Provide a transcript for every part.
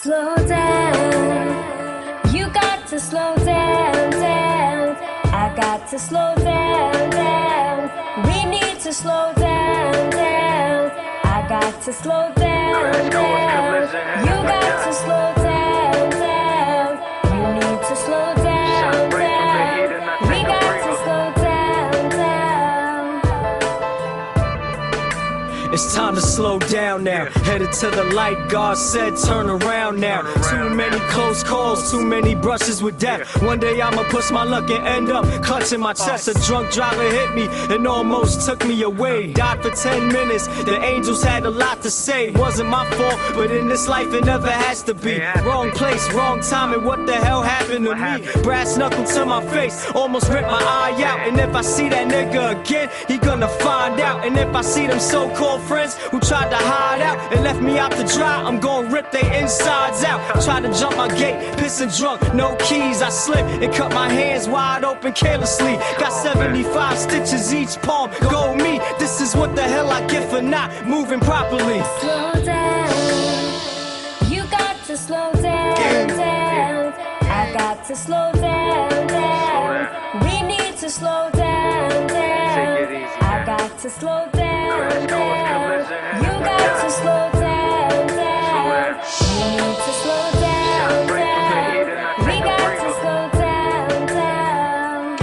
Slow down, you got to slow down, down. I got to slow down, down. We need to slow down, down. I got to slow down, down. You got to slow down, down. You need to slow down, down. We got to slow down, down. It's time to slow down now. Headed to the light, God said turn around now. Too many close calls, too many brushes with death. One day I'ma push my luck and end up clutching my chest. A drunk driver hit me and almost took me away. Died for 10 minutes, the angels had a lot to say. Wasn't my fault, but in this life it never has to be. Wrong place, wrong time, and what the hell happened to me? Brass knuckle to my face, almost ripped my eye out. And if I see that nigga again, he gonna find out. And if I see them so-called friends who tried to hide out and left me out to dry, I'm gonna rip their insides out. Tried to jump my gate, pissing drunk, no keys. I slipped and cut my hands wide open carelessly. Got 75 stitches each palm, go me. This is what the hell I get for not moving properly. Slow down, you got to slow down, down. I got to slow down, down. We need to slow down, down. I got to slow down, down. You got to slow down, down. You need to slow down, down. We got to slow down, down.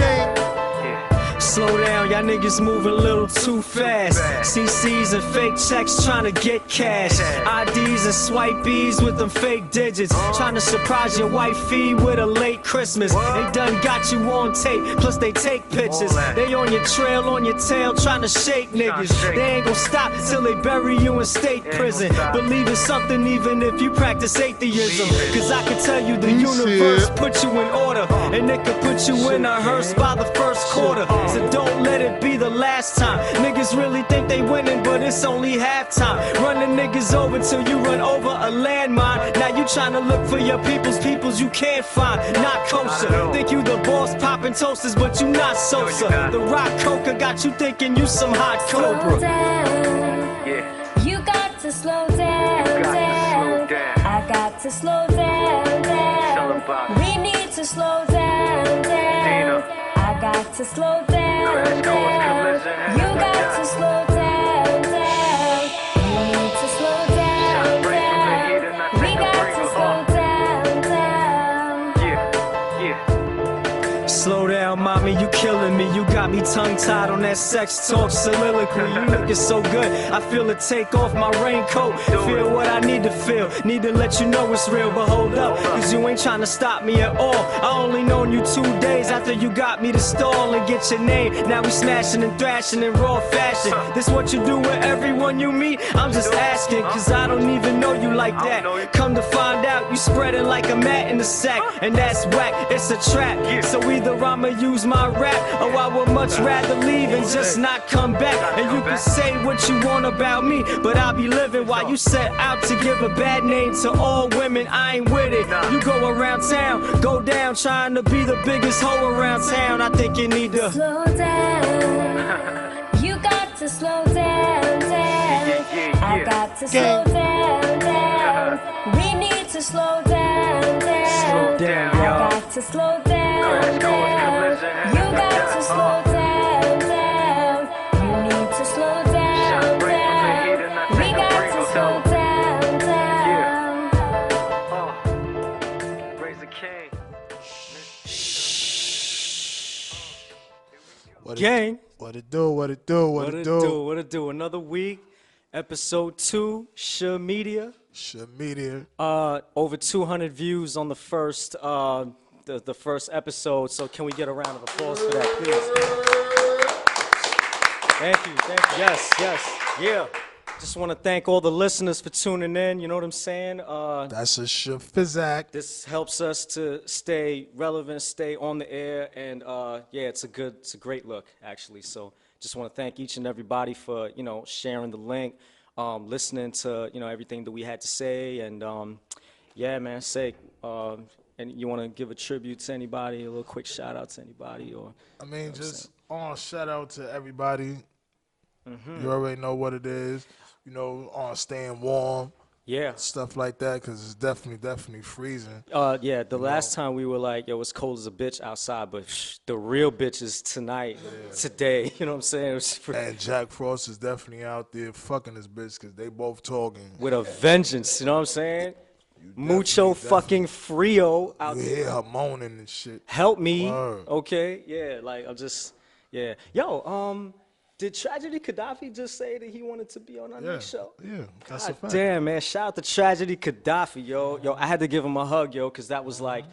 Slow down, y'all niggas moving a little too fast. CCs and fake checks trying to get cash. IDs and swipeys with them fake digits. Trying to surprise your wifey with a late Christmas. They done got you on tape, plus they take pictures. They on your trail, on your tail, trying to shake niggas. They ain't gon' stop till they bury you in state prison. Believe in something even if you practice atheism. Cause I can tell you the universe put you in order, and it could put you in a hearse by the first quarter. So don't let it be the last time. Niggas really think they winning, but it's only halftime. Running niggas over till you run over a landmine. Now you tryna look for your peoples you can't find. Not kosher. Think you the boss popping toasters, but you not Sosa. The rock coca got you thinking you some hot cobra. Slow down, you got to slow down, down. I got to slow down, down. We need to slow down, down. I got to slow down, down. You got to slow down, down. You need to slow down, down. We got to slow down, down. Slow down, mommy, you killing me. You got me tongue-tied on that sex talk soliloquy. You looking so good, I feel it take off my raincoat. Feel what I need to feel, need to let you know it's real. But hold up, cause you ain't trying to stop me at all. I only known you 2 days after you got me to stall and get your name. Now we smashing and thrashing in raw fashion. This what you do with everyone you meet? I'm just asking, cause I don't even know you like that. Come to find out, you spreading like a mat in the sack. And that's whack, it's a trap. So either I'ma use my rap, or I would much rather leave and just not come back. And you can say what you want about me, but I'll be living while you set out to give a bad name to all women. I ain't with it. You go around town, go down trying to be the biggest hoe around town. I think you need to slow down. You got to slow down, down. I got to slow down, down. We need to slow down, down. slow down, I y'all. got to slow down, down. You got to slow down, down. You need to slow down, down. We got to slow down, down. Raise the king. Gang. What it do, what it do, what it do. What it do? Another week, episode 2, Shhh Media. Shhh Media. Over 200 views on the first the first episode. So can we get a round of applause for that, please? Thank you. Yes, yeah. Just want to thank all the listeners for tuning in. You know what I'm saying? That's a Shhh Fizzac. This helps us to stay relevant, stay on the air, and yeah, it's a great look actually. So just want to thank each and everybody for sharing the link, listening to everything that we had to say, and yeah, man, and you want to give a tribute to anybody, a little quick shout out to anybody, or I mean, just shout out to everybody. You already know what it is. Staying warm. Yeah. stuff like that, because it's definitely freezing. Yeah, the last time we were like, yo, it's cold as a bitch outside, but the real bitch is tonight, today. You know what I'm saying? It was And Jack Frost is definitely out there fucking his bitch, because they both talking. with a vengeance, you know what I'm saying? Mucho definitely- fucking frio out You there. hear her moaning and shit. Help me, Word. okay? Yeah, like I'm just, yeah. Yo, did Tragedy Gaddafi just say that he wanted to be on our Yeah, next show? yeah, that's a God fact. damn, man. Shout out to Tragedy Gaddafi, yo. Yo, I had to give him a hug, yo, because that was like,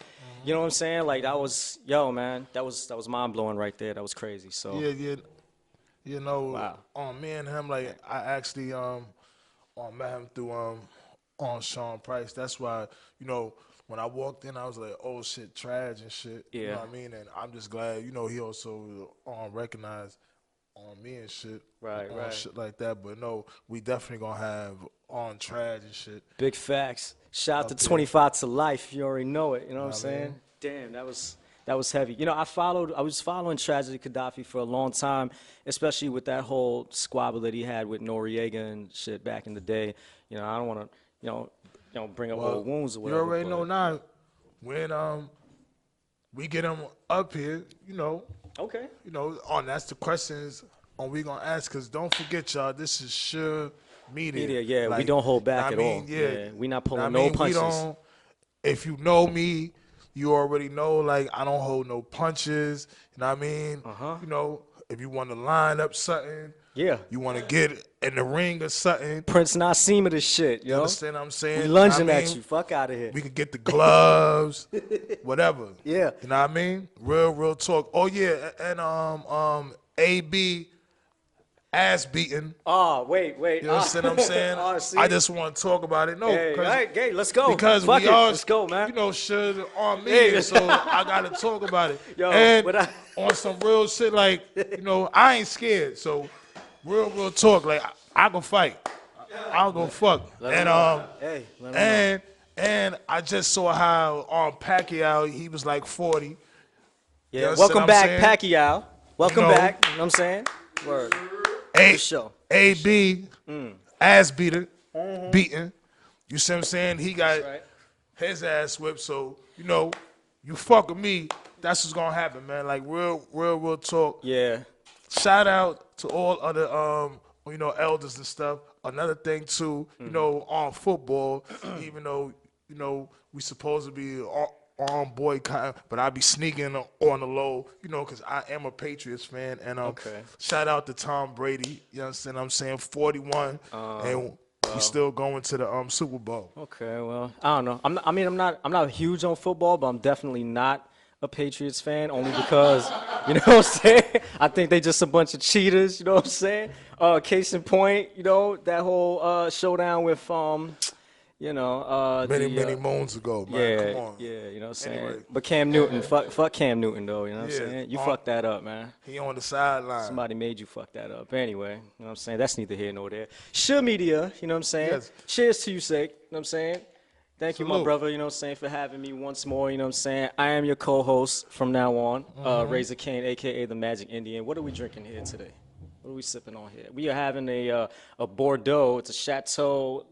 you know what I'm saying? Like, that was, yo, man, that was mind-blowing right there. That was crazy, so. Yeah. You know, Wow. me and him, like, I actually met him through on Sean Price. That's why, you know, when I walked in, I was like, oh shit, Trage and shit. You Yeah. know what I mean? And I'm just glad, you know, he also recognized on me and shit. Right, on right. shit like that. But no, we definitely gonna have on Trage and shit. Big facts. Shout out to there. 25 to life. You already know it. You know what I'm I saying? mean? Damn, that was heavy. You know, I was following Tragedy Gaddafi for a long time, especially with that whole squabble that he had with Noriega and shit back in the day. You know, I don't want to, bring up old wounds or whatever. You already know but- now when we get him up here, Okay. that's the questions we gonna ask. Cause don't forget, y'all, this is Shhh Media. Media, yeah, we don't hold back at all. Yeah, Yeah, we not pulling I no mean, punches. We don't. If you know me, you already know. Like, I don't hold no punches. You know what I mean? You know, if you want to line up something, Yeah. you want to get in the ring or something. Prince Nassim this shit, yo. You understand what I'm saying? We You know what lunging I at mean? you. Fuck out of here. We could get the gloves, whatever. Yeah. You know what I mean? Real talk. Oh yeah, and AB ass beating. Oh, wait. You understand what I'm saying? Oh, see? I just want to talk about it. No, Hey, all right, Gay, let's go. because Fuck we it. are, Let's go, man. you know, shit on me, Hey. so I gotta talk about it. Yo, and what I- on some real shit, like, you know, I ain't scared. So real talk, like I can fight. I'll go fuck. Let him And know. Hey, let him and I just saw how on Pacquiao he was like 40. Yeah, You understand welcome what I'm back, saying? Pacquiao. Welcome know- back. You know what I'm saying? Word. A, For sure. AB ass beating. You see what I'm saying? He got right. his ass whipped. So you know, you fuck with me, that's what's gonna happen, man. Like real talk. Yeah. Shout out to all other elders and stuff. Another thing too, you know, on football, even though we supposed to be on boycott, but I be sneaking on the low, because I am a Patriots fan. And Okay. shout out to Tom Brady. You understand what I'm saying? 41, and we still going to the Super Bowl. Okay, well, I don't know. I'm not huge on football, but I'm definitely not a Patriots fan, only because, you know what I'm saying? I think they just a bunch of cheaters, you know what I'm saying? Case in point, that whole showdown with Many moons ago, man. yeah, Come on. yeah, you know what I'm saying? Anyway. But Cam Newton, fuck Cam Newton though, you know what I'm Yeah, saying? You fucked that up, man. He on the sideline. Somebody made you fuck that up. Anyway, you know what I'm saying? That's neither here nor there. Shhh Media, you know what I'm saying? Yes. Cheers to you, sake, you know what I'm saying? Thank you, my Salute. brother, you know what I'm saying, for having me once more, you know what I'm saying? I am your co-host from now on, Razor Kane, a.k.a. the Magic Indian. What are we drinking here today? What are we sipping on here? We are having a Bordeaux. It's a Chateau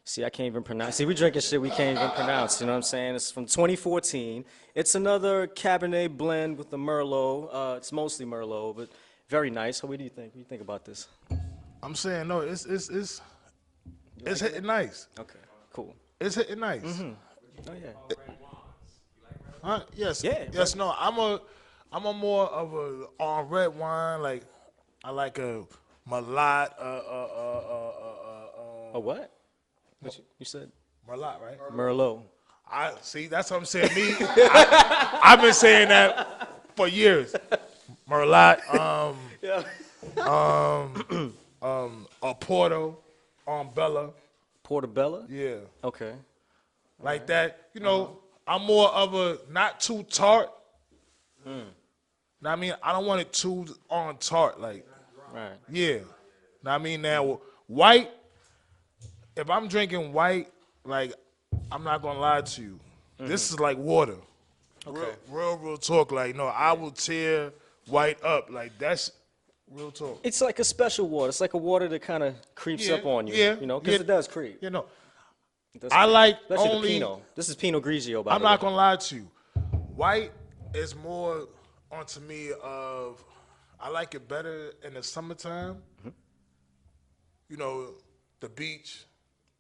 See, I can't even pronounce. See, we drinking shit we can't even pronounce, you know what I'm saying? It's from 2014. It's another Cabernet blend with the Merlot. It's mostly Merlot, but very nice. What do you think? What do you think about this? I'm saying no. It's hitting nice. Okay, cool. It's hitting nice. Oh, yeah. Huh? Yes. Yeah, Yes. No. I'm a more of a red wine. Like I like a Malot. A what? What you said? Malot, right? Merlot. I see. That's what I'm saying. Me. I've been saying that for years. Merlot. Yeah. A Porto. Bella. Portobello? Yeah. Okay. Like that. I'm more of a not too tart. Know what I mean? I don't want it too on tart. Like, Right. yeah. Know what I mean? Now, white, if I'm drinking white, like, I'm not going to lie to you. This is like water. Okay. Real talk. Like, no, I will tear white up. Like, that's Real talk. It's like a special water. It's like a water that kind of creeps Yeah, up on you, yeah, you know, because yeah. it does creep. You know, It does I creep. like Especially only. the Pinot. This is Pinot Grigio, by I'm the way. not gonna lie to you. White is more onto me of. I like it better in the summertime. You know, the beach,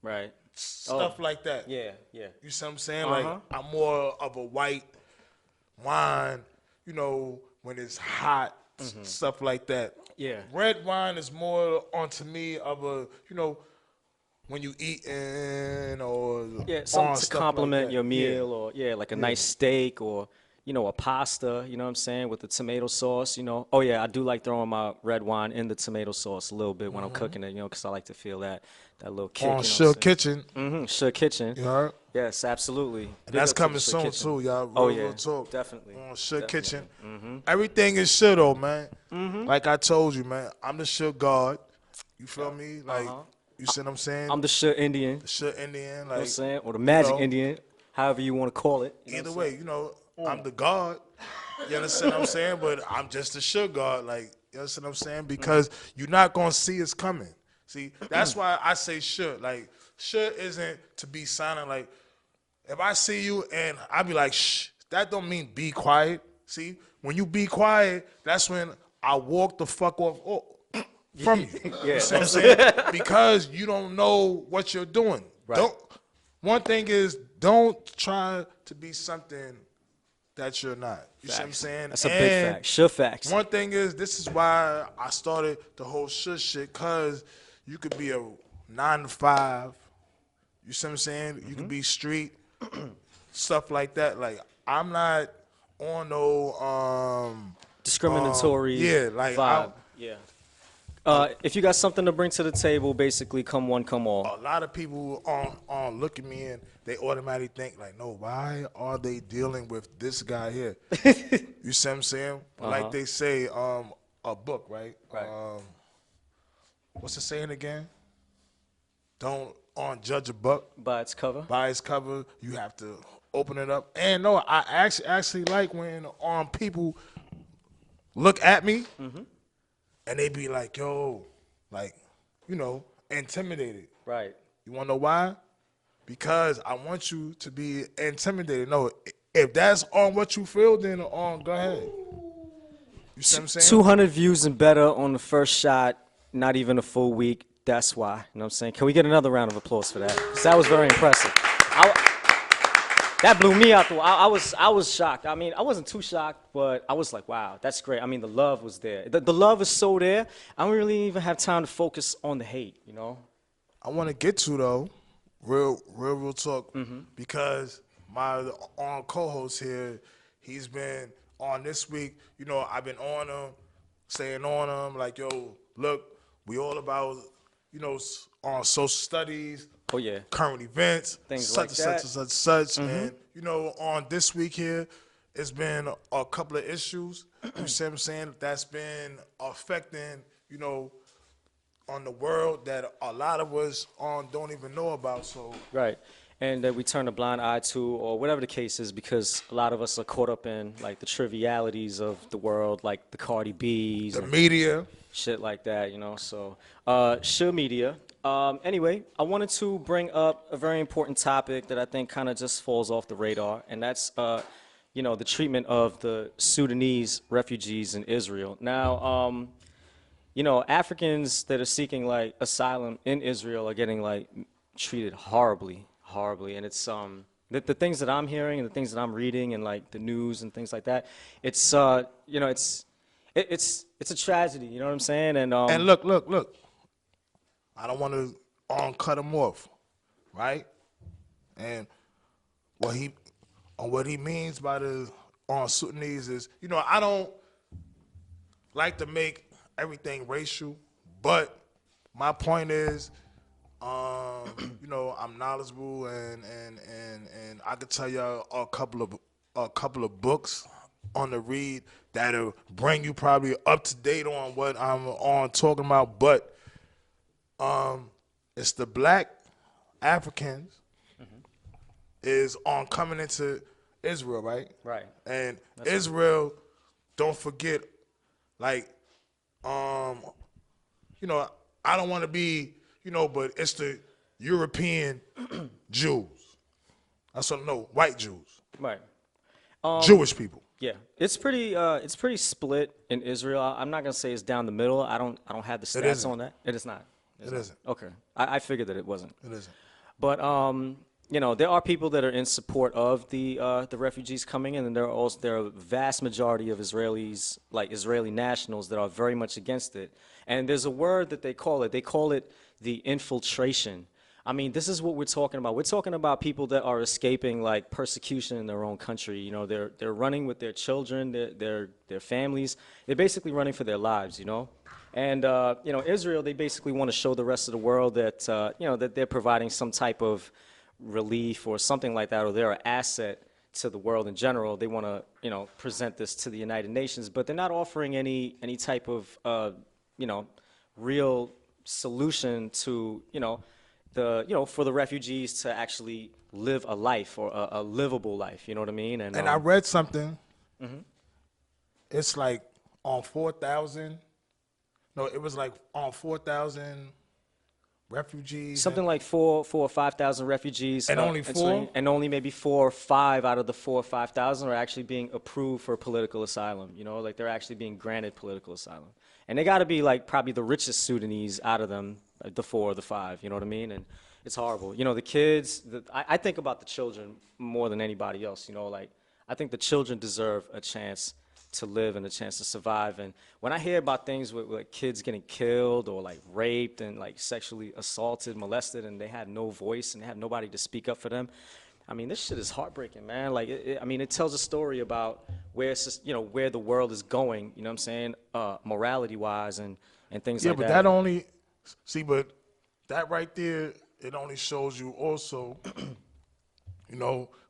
Right. stuff like that. Yeah, yeah. You see what I'm saying? Uh-huh. Like I'm more of a white wine. You know, when it's hot, stuff like that. Yeah. Red wine is more onto me of a, you know, when you eating or Yeah, something on to stuff complement like that. your meal, or like a nice steak, or a pasta, you know what I'm saying, with the tomato sauce, Oh yeah, I do like throwing my red wine in the tomato sauce a little bit when I'm cooking it, because I like to feel that little kick, On you know Shhh what I'm Kitchen. saying? Shhh Kitchen. You heard? Yes, absolutely. And Big that's up to the coming Shhh soon Kitchen. too, y'all. Oh Real, yeah, real talk. definitely. On Shhh Kitchen. Mm-hmm. Everything is shit though, man. Like I told you, man. I'm the shit god. You feel me? Like you see what I'm saying? I'm the Shhh Indian, you know the shit Indian. Like what I'm saying, or the Magic know, Indian, however you want to call it. You know either what I'm way, saying? you know, I'm the god. You understand what I'm saying? But I'm just the shit god. Like you understand what I'm saying? Because you're not gonna see us coming. See, that's why I say shit. Like shit isn't to be silent. Like if I see you and I be like shh, that don't mean be quiet. See, when you be quiet, that's when I walk the fuck off from you. Yeah. You see what I'm saying? Because you don't know what you're doing. Right. Don't. One thing is, don't try to be something that you're not. You see what I'm Facts. saying? That's a big fact. Shhh facts. One thing is, this is why I started the whole shit, cause you could be a 9 to 5. You see what I'm saying? You could be street, stuff like that. Like I'm not on no Discriminatory yeah, like vibe. Yeah. If you got something to bring to the table, basically, come one, come all. a lot of people on look at me and they automatically think like, no, why are they dealing with this guy here? You see what I'm saying? Like they say, a book, right? Right. What's the saying again? Don't judge a book By its cover. by its cover. You have to open it up. And no, I actually like when people look at me and they be like, yo, like, you know, intimidated. Right. You want to know why? Because I want you to be intimidated. No, if that's on what you feel, then go ahead. You see what I'm saying? 200 views and better on the first shot, not even a full week. That's why. You know what I'm saying? Can we get another round of applause for that? 'Cause that was very impressive. That blew me out. I was shocked. I mean, I wasn't too shocked, but I was like, wow, that's great. I mean, the love was there. The love is so there. I don't really even have time to focus on the hate, you know? I want to get to though, real talk, because my co-host here, he's been on this week. You know, I've been on him, saying on him like, yo, look, we all about, you know, on social studies. Oh, yeah. Current events, Things such like and that. such and such. And, you know, on this week here, it's been a couple of issues, you see what I'm saying, that's been affecting, you know, on the world that a lot of us don't even know about. So Right. And that we turn a blind eye to, or whatever the case is, because a lot of us are caught up in, like, the trivialities of the world, like the Cardi B's. the and media, shit like that, you know. So, Shhh Media. Anyway, I wanted to bring up a very important topic that I think kind of just falls off the radar, and that's, you know, the treatment of the Sudanese refugees in Israel. Now, you know, Africans that are seeking like asylum in Israel are getting like treated horribly, and it's the things that I'm hearing and the things that I'm reading and like the news and things like that. It's you know, it's a tragedy. You know what I'm saying? And look. I don't want to cut him off, right? And what he means by the Sudanese is, you know, I don't like to make everything racial, but my point is, you know, I'm knowledgeable and I could tell y'all a couple of books on the read that'll bring you probably up to date on what I'm talking about, but it's the black Africans is on coming into Israel, right? Right. And Israel, don't forget, like um, you know, I don't want to be, but it's the European Jews. That's what no white Jews, Right. Jewish people. Yeah, it's pretty split in Israel. I'm not gonna say it's down the middle. I don't have the It stats isn't. on that. It is not. It's It not. isn't. Okay, I figured that it wasn't. It isn't. But there are people that are in support of the refugees coming in, and there are a vast majority of Israelis, like Israeli nationals, that are very much against it. And there's a word that they call it. They call it the infiltration. I mean, this is what we're talking about. We're talking about people that are escaping like persecution in their own country. You know, they're running with their children, their families. They're basically running for their lives. You know. And Israel, they basically want to show the rest of the world that that they're providing some type of relief or something like that, or they're an asset to the world in general. They want to present this to the United Nations, but they're not offering any type of real solution to for the refugees to actually live a life or a livable life. You know what I mean? And I read something. It's like on 4,000. No, it was like on 4,000 refugees. Something like 4 or 5,000 refugees, And only four? and only maybe 4 or 5 out of the 4 or 5,000 are actually being approved for political asylum. You know, like they're actually being granted political asylum, and they got to be like probably the richest Sudanese out of them, the 4 or the 5. You know what I mean? And it's horrible. You know, the kids. I think about the children more than anybody else. You know, like I think the children deserve a chance to live and a chance to survive. And when I hear about things with like kids getting killed or like raped and like sexually assaulted, molested, and they had no voice and they have nobody to speak up for them, I mean, this shit is heartbreaking, man. Like, I mean, it tells a story about where it's just, where the world is going. You know what I'm saying? Morality-wise and things Yeah, like but that. that only but that right there, it only shows you also,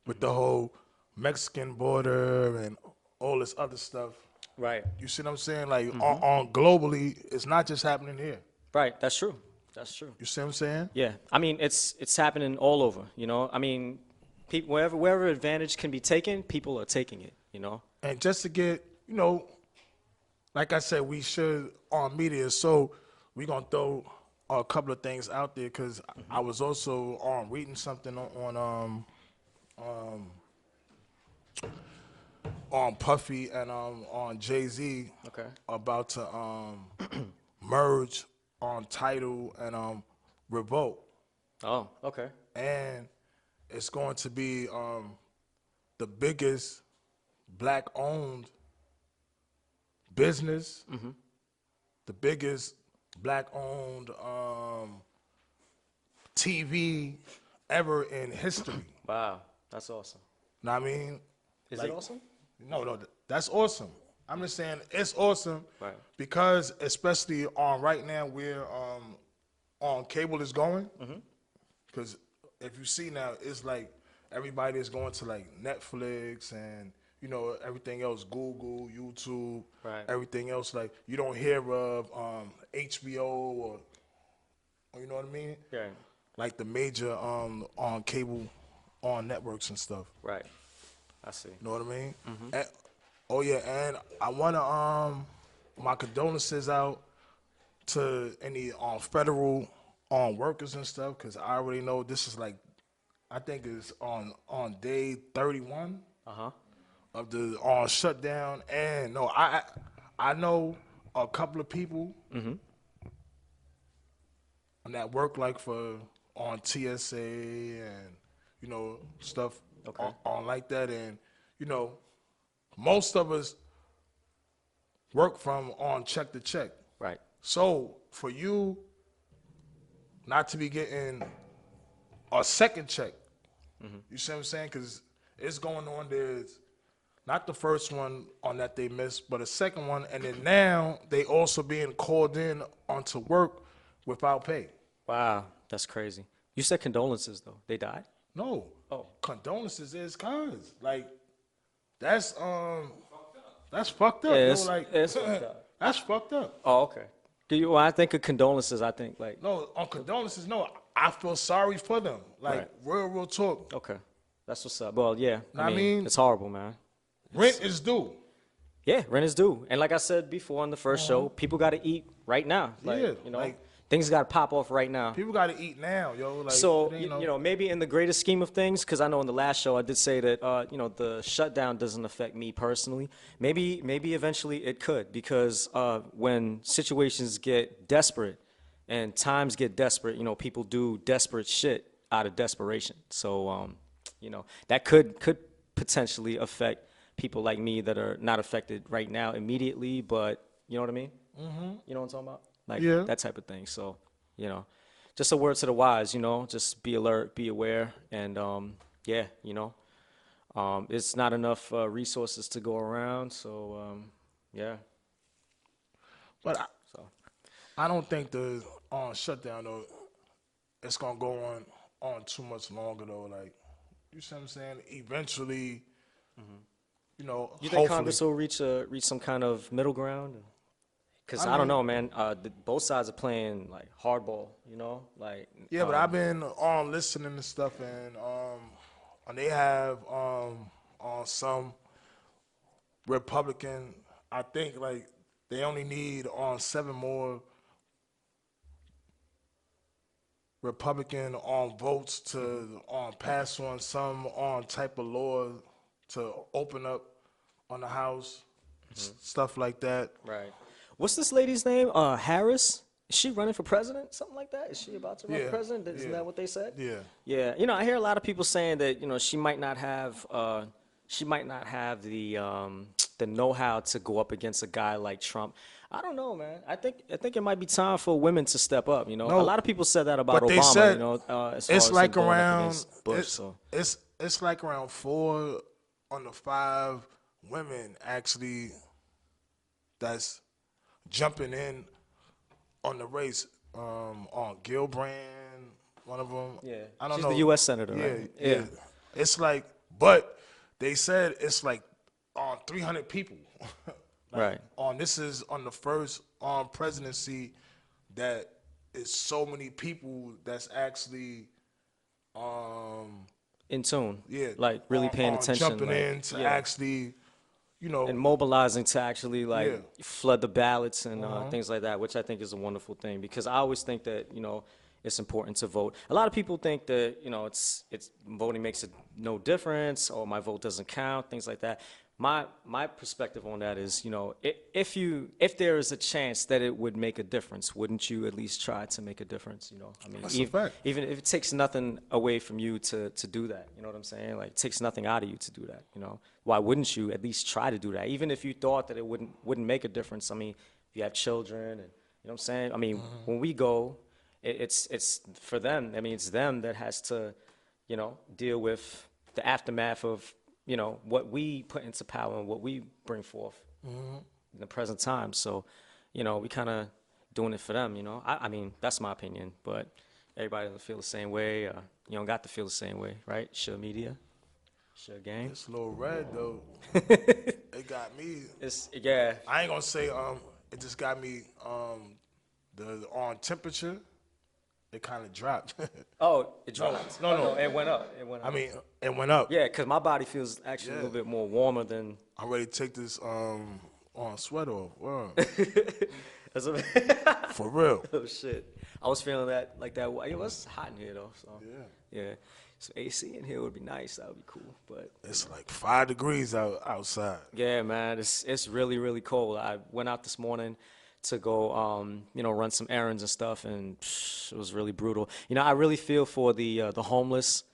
with the whole Mexican border and all this other stuff. Right. You see what I'm saying? Like on globally, it's not just happening here. Right. That's true. That's true. You see what I'm saying? Yeah. I mean, it's happening all over. You know. I mean, people wherever advantage can be taken, people are taking it. You know. And just to get, like I said, we should on media. So we're gonna throw a couple of things out there because I was also reading something on Puffy and on Jay-Z Okay. about to merge on Tidal and Revolt, Oh. Okay. and it's going to be the biggest black-owned business, the biggest black-owned TV ever in history. Wow. That's awesome. Know what I mean? Is Like, it awesome? No, that's awesome. I'm just saying it's awesome Right. because especially on right now where on cable is going, because if you see now, it's like everybody is going to like Netflix and everything else, Google, YouTube, Right. everything else. Like you don't hear of HBO or you know what I mean? Yeah. Like the major on cable on networks and stuff. Right. I see. You know what I mean? And, oh yeah, and I wanna my condolences out to any federal workers and stuff because I already know this is like I think it's on day 31 of the shutdown. And no, I know a couple of people that work like for on TSA and stuff Okay. on like that, and most of us work from on check to check. Right. So for you not to be getting a second check, you see what I'm saying? Because it's going on. There's not the first one on that they missed, but a second one, and then now they also being called in onto work without pay. Wow. That's crazy. You said condolences though. They died? No. Oh. Condolences is cause like that's fucked up. Yeah, yo. it's- Like it's fucked up. that's fucked up. Oh, okay. When I think of condolences, I think like No, on condolences, no. I feel sorry for them. Like Right. real talk. okay. That's what's up. Well, yeah. I mean- it's horrible, man. Rent is due. Yeah, rent is due. And like I said before on the first show, people got to eat right now. Like, Yeah, you know, like things got to pop off right now. people got to eat now, yo. Like So, it ain't you know, maybe in the greater scheme of things, because I know in the last show I did say that, you know, the shutdown doesn't affect me personally. Maybe eventually it could, because when situations get desperate and times get desperate, you know, people do desperate shit out of desperation. So, you know, that could potentially affect people like me that are not affected right now immediately, but you know what I mean? Mm-hmm. You know what I'm talking about? Like Yeah. that type of thing. So, you know, just a word to the wise, you know, just be alert, be aware, and yeah, you know, it's not enough resources to go around. So, yeah. but So, I don't think the shutdown though it's gonna go on too much longer though. Like you see what I'm saying? Eventually, you know, you think hopefully. Congress will reach some kind of middle ground? Because I I don't mean, know, man. Both sides are playing like hardball, you know, like yeah, but I've been on listening to stuff and they have on some Republican. I think like they only need on 7 more Republican on votes to on pass on some on type of law to open up on the House, stuff like that. right. What's this lady's name? Harris? Is she running for president? Something like that? Is she about to run for Yeah, president? Isn't yeah, that what they said? yeah. Yeah. You know, I hear a lot of people saying that, you know, she might not have the know-how to go up against a guy like Trump. I don't know, man. I think it might be time for women to step up, you know. A No, lot of people said that about but they Obama, said you know, as far it's as him like going up around against Bush, so. it's like around 4 on the 5 women actually that's jumping in on the race. On Gilbrand, one of them. Yeah. I don't She's know. the U.S. senator, Yeah, right? yeah. Yeah. It's like, but they said it's like on 300 people. Like, Right. on this is on the first presidency that is so many people that's actually In tune. yeah Like really paying on attention. jumping Like, in to yeah. actually And mobilizing to actually like Yeah. flood the ballots and things like that, which I think is a wonderful thing because I always think that, you know, it's important to vote. A lot of people think that, you know, it's voting makes it no difference or my vote doesn't count, things like that. My perspective on that is, you know, if there is a chance that it would make a difference, wouldn't you at least try to make a difference? You know, I mean, That's a fact. even if it takes nothing away from you to do that, you know what I'm saying? Like, it takes nothing out of you to do that. You know, why wouldn't you at least try to do that? Even if you thought that it wouldn't make a difference. I mean, if you have children, and you know what I'm saying. I mean, when we go, it's for them. I mean, it's them that has to, you know, deal with the aftermath of, you know, what we put into power and what we bring forth in the present time. So, you know, we kind of doing it for them, you know. I mean, that's my opinion, but everybody doesn't feel the same way. You don't got to feel the same way, right? Shhh Media, Shhh Gang. It's a little red though. It got me. Yeah. I ain't gonna say it just got me the on temperature. It kind of dropped. Oh, it dropped. No, no, it went up. It went up. I mean, it went up. Yeah, because my body feels actually a little bit more warmer than. I'm ready to take this on sweater off. Word. That's a, For real. oh shit! I was feeling that like that. It was hot in here though, so yeah. So AC in here would be nice. That would be cool, but It's like 5 degrees outside. yeah, man, it's really cold. I went out this morning to go, you know, run some errands and stuff, and it was really brutal. You know, I really feel for the homeless,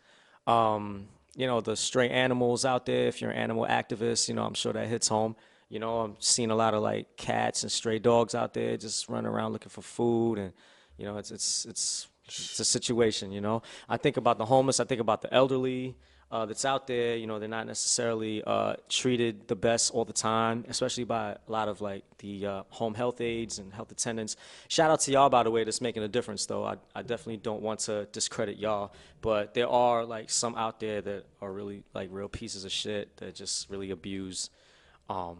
you know, the stray animals out there. If you're an animal activist, you know, I'm sure that hits home. You know, I'm seeing a lot of like cats and stray dogs out there just running around looking for food, and you know, it's a situation. You know, I think about the homeless. I think about the elderly. That's out there, you know, they're not necessarily treated the best all the time, especially by a lot of like the home health aides and health attendants. Shout out to y'all, by the way, that's making a difference, though. I definitely don't want to discredit y'all, but there are like some out there that are really like real pieces of shit that just really abuse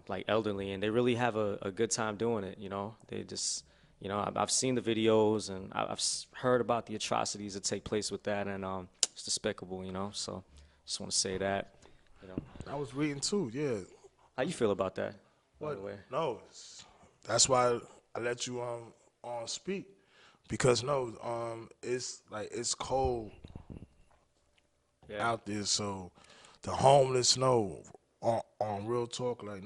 like elderly, and they really have a good time doing it, you know. They just, you know, I've seen the videos and I've heard about the atrocities that take place with that, and it's despicable, you know, so. Just want to say that, you know. I was reading too, yeah. How you feel about that? by the way. No, that's why I let you speak because it's like it's cold Yeah. out there. So the homeless on real talk like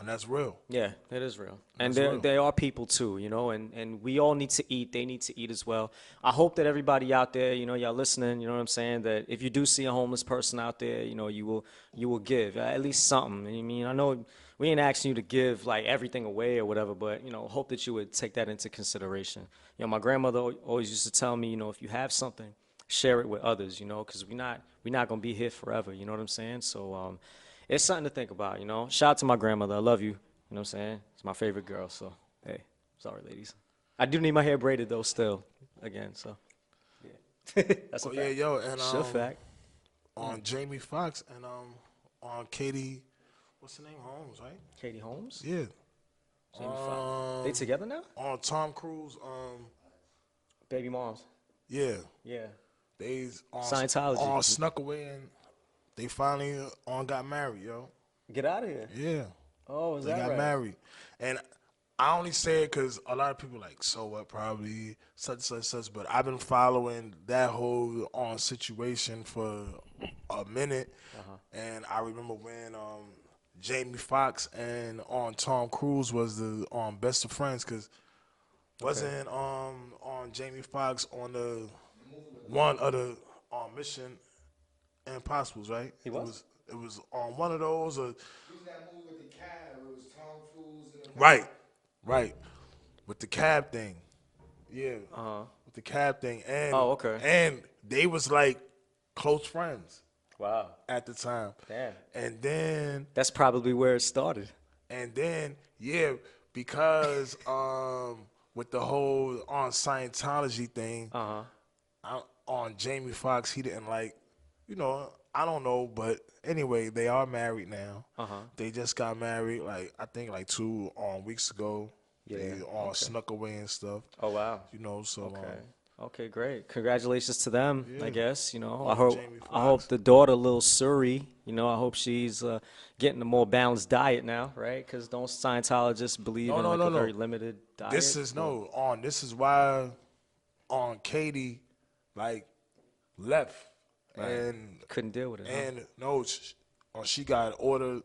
that's real. Yeah, it is real. And That's real. they are people too, you know, and we all need to eat. They need to eat as well. I hope that everybody out there, you know, y'all listening, you know what I'm saying, that if you do see a homeless person out there, you know, you will give at least something. I mean, I know we ain't asking you to give like everything away or whatever, but you know, hope that you would take that into consideration. You know, my grandmother always used to tell me, you know, if you have something, share it with others, you know, because we're not gonna be here forever. You know what I'm saying? So it's something to think about, you know. Shout out to my grandmother. I love you. You know what I'm saying? It's my favorite girl. So hey, sorry, ladies. I do need my hair braided though, still. Again, so yeah, that's a Oh fact. yeah, yo, and Sure fact. on Jamie Foxx and on Katie, what's the name, Holmes, right? Katie Holmes, Yeah. Jamie Foxx. They together now? On Tom Cruise, Baby moms. yeah, Yeah. they Scientology. snuck away and they finally got married, yo. Get out of here. Yeah. Oh, is They that got right? married. And I only say it because a lot of people like, so what, probably such, but I've been following that whole situation for a minute. And I remember when Jamie Foxx and Tom Cruise was the best of friends because wasn't on Jamie Foxx on the one of the Mission Impossibles, right? He was? It was on one of those or It was that movie with the cab. It was Tom Cruise and right, with the cab thing, yeah, with the cab thing, and Oh, okay. and they was like close friends Wow. at the time, Damn. and then That's probably where it started. yeah, because with the whole on Scientology thing, on Jamie Foxx, he didn't like, I don't know, but anyway, they are married now. They just got married, like I think like 2 weeks ago. Yeah, They all okay. snuck away and stuff. Oh wow. So Okay. Okay, great. Congratulations to them, I Yeah. guess. You know, Jamie I hope Foxx. the daughter, little Suri, you know, I hope she's getting a more balanced diet now, right? Because don't Scientologists believe No, in no, like no, a no. very limited diet? This is this is why on Katie like left and Couldn't deal with it. Huh? and no, she got ordered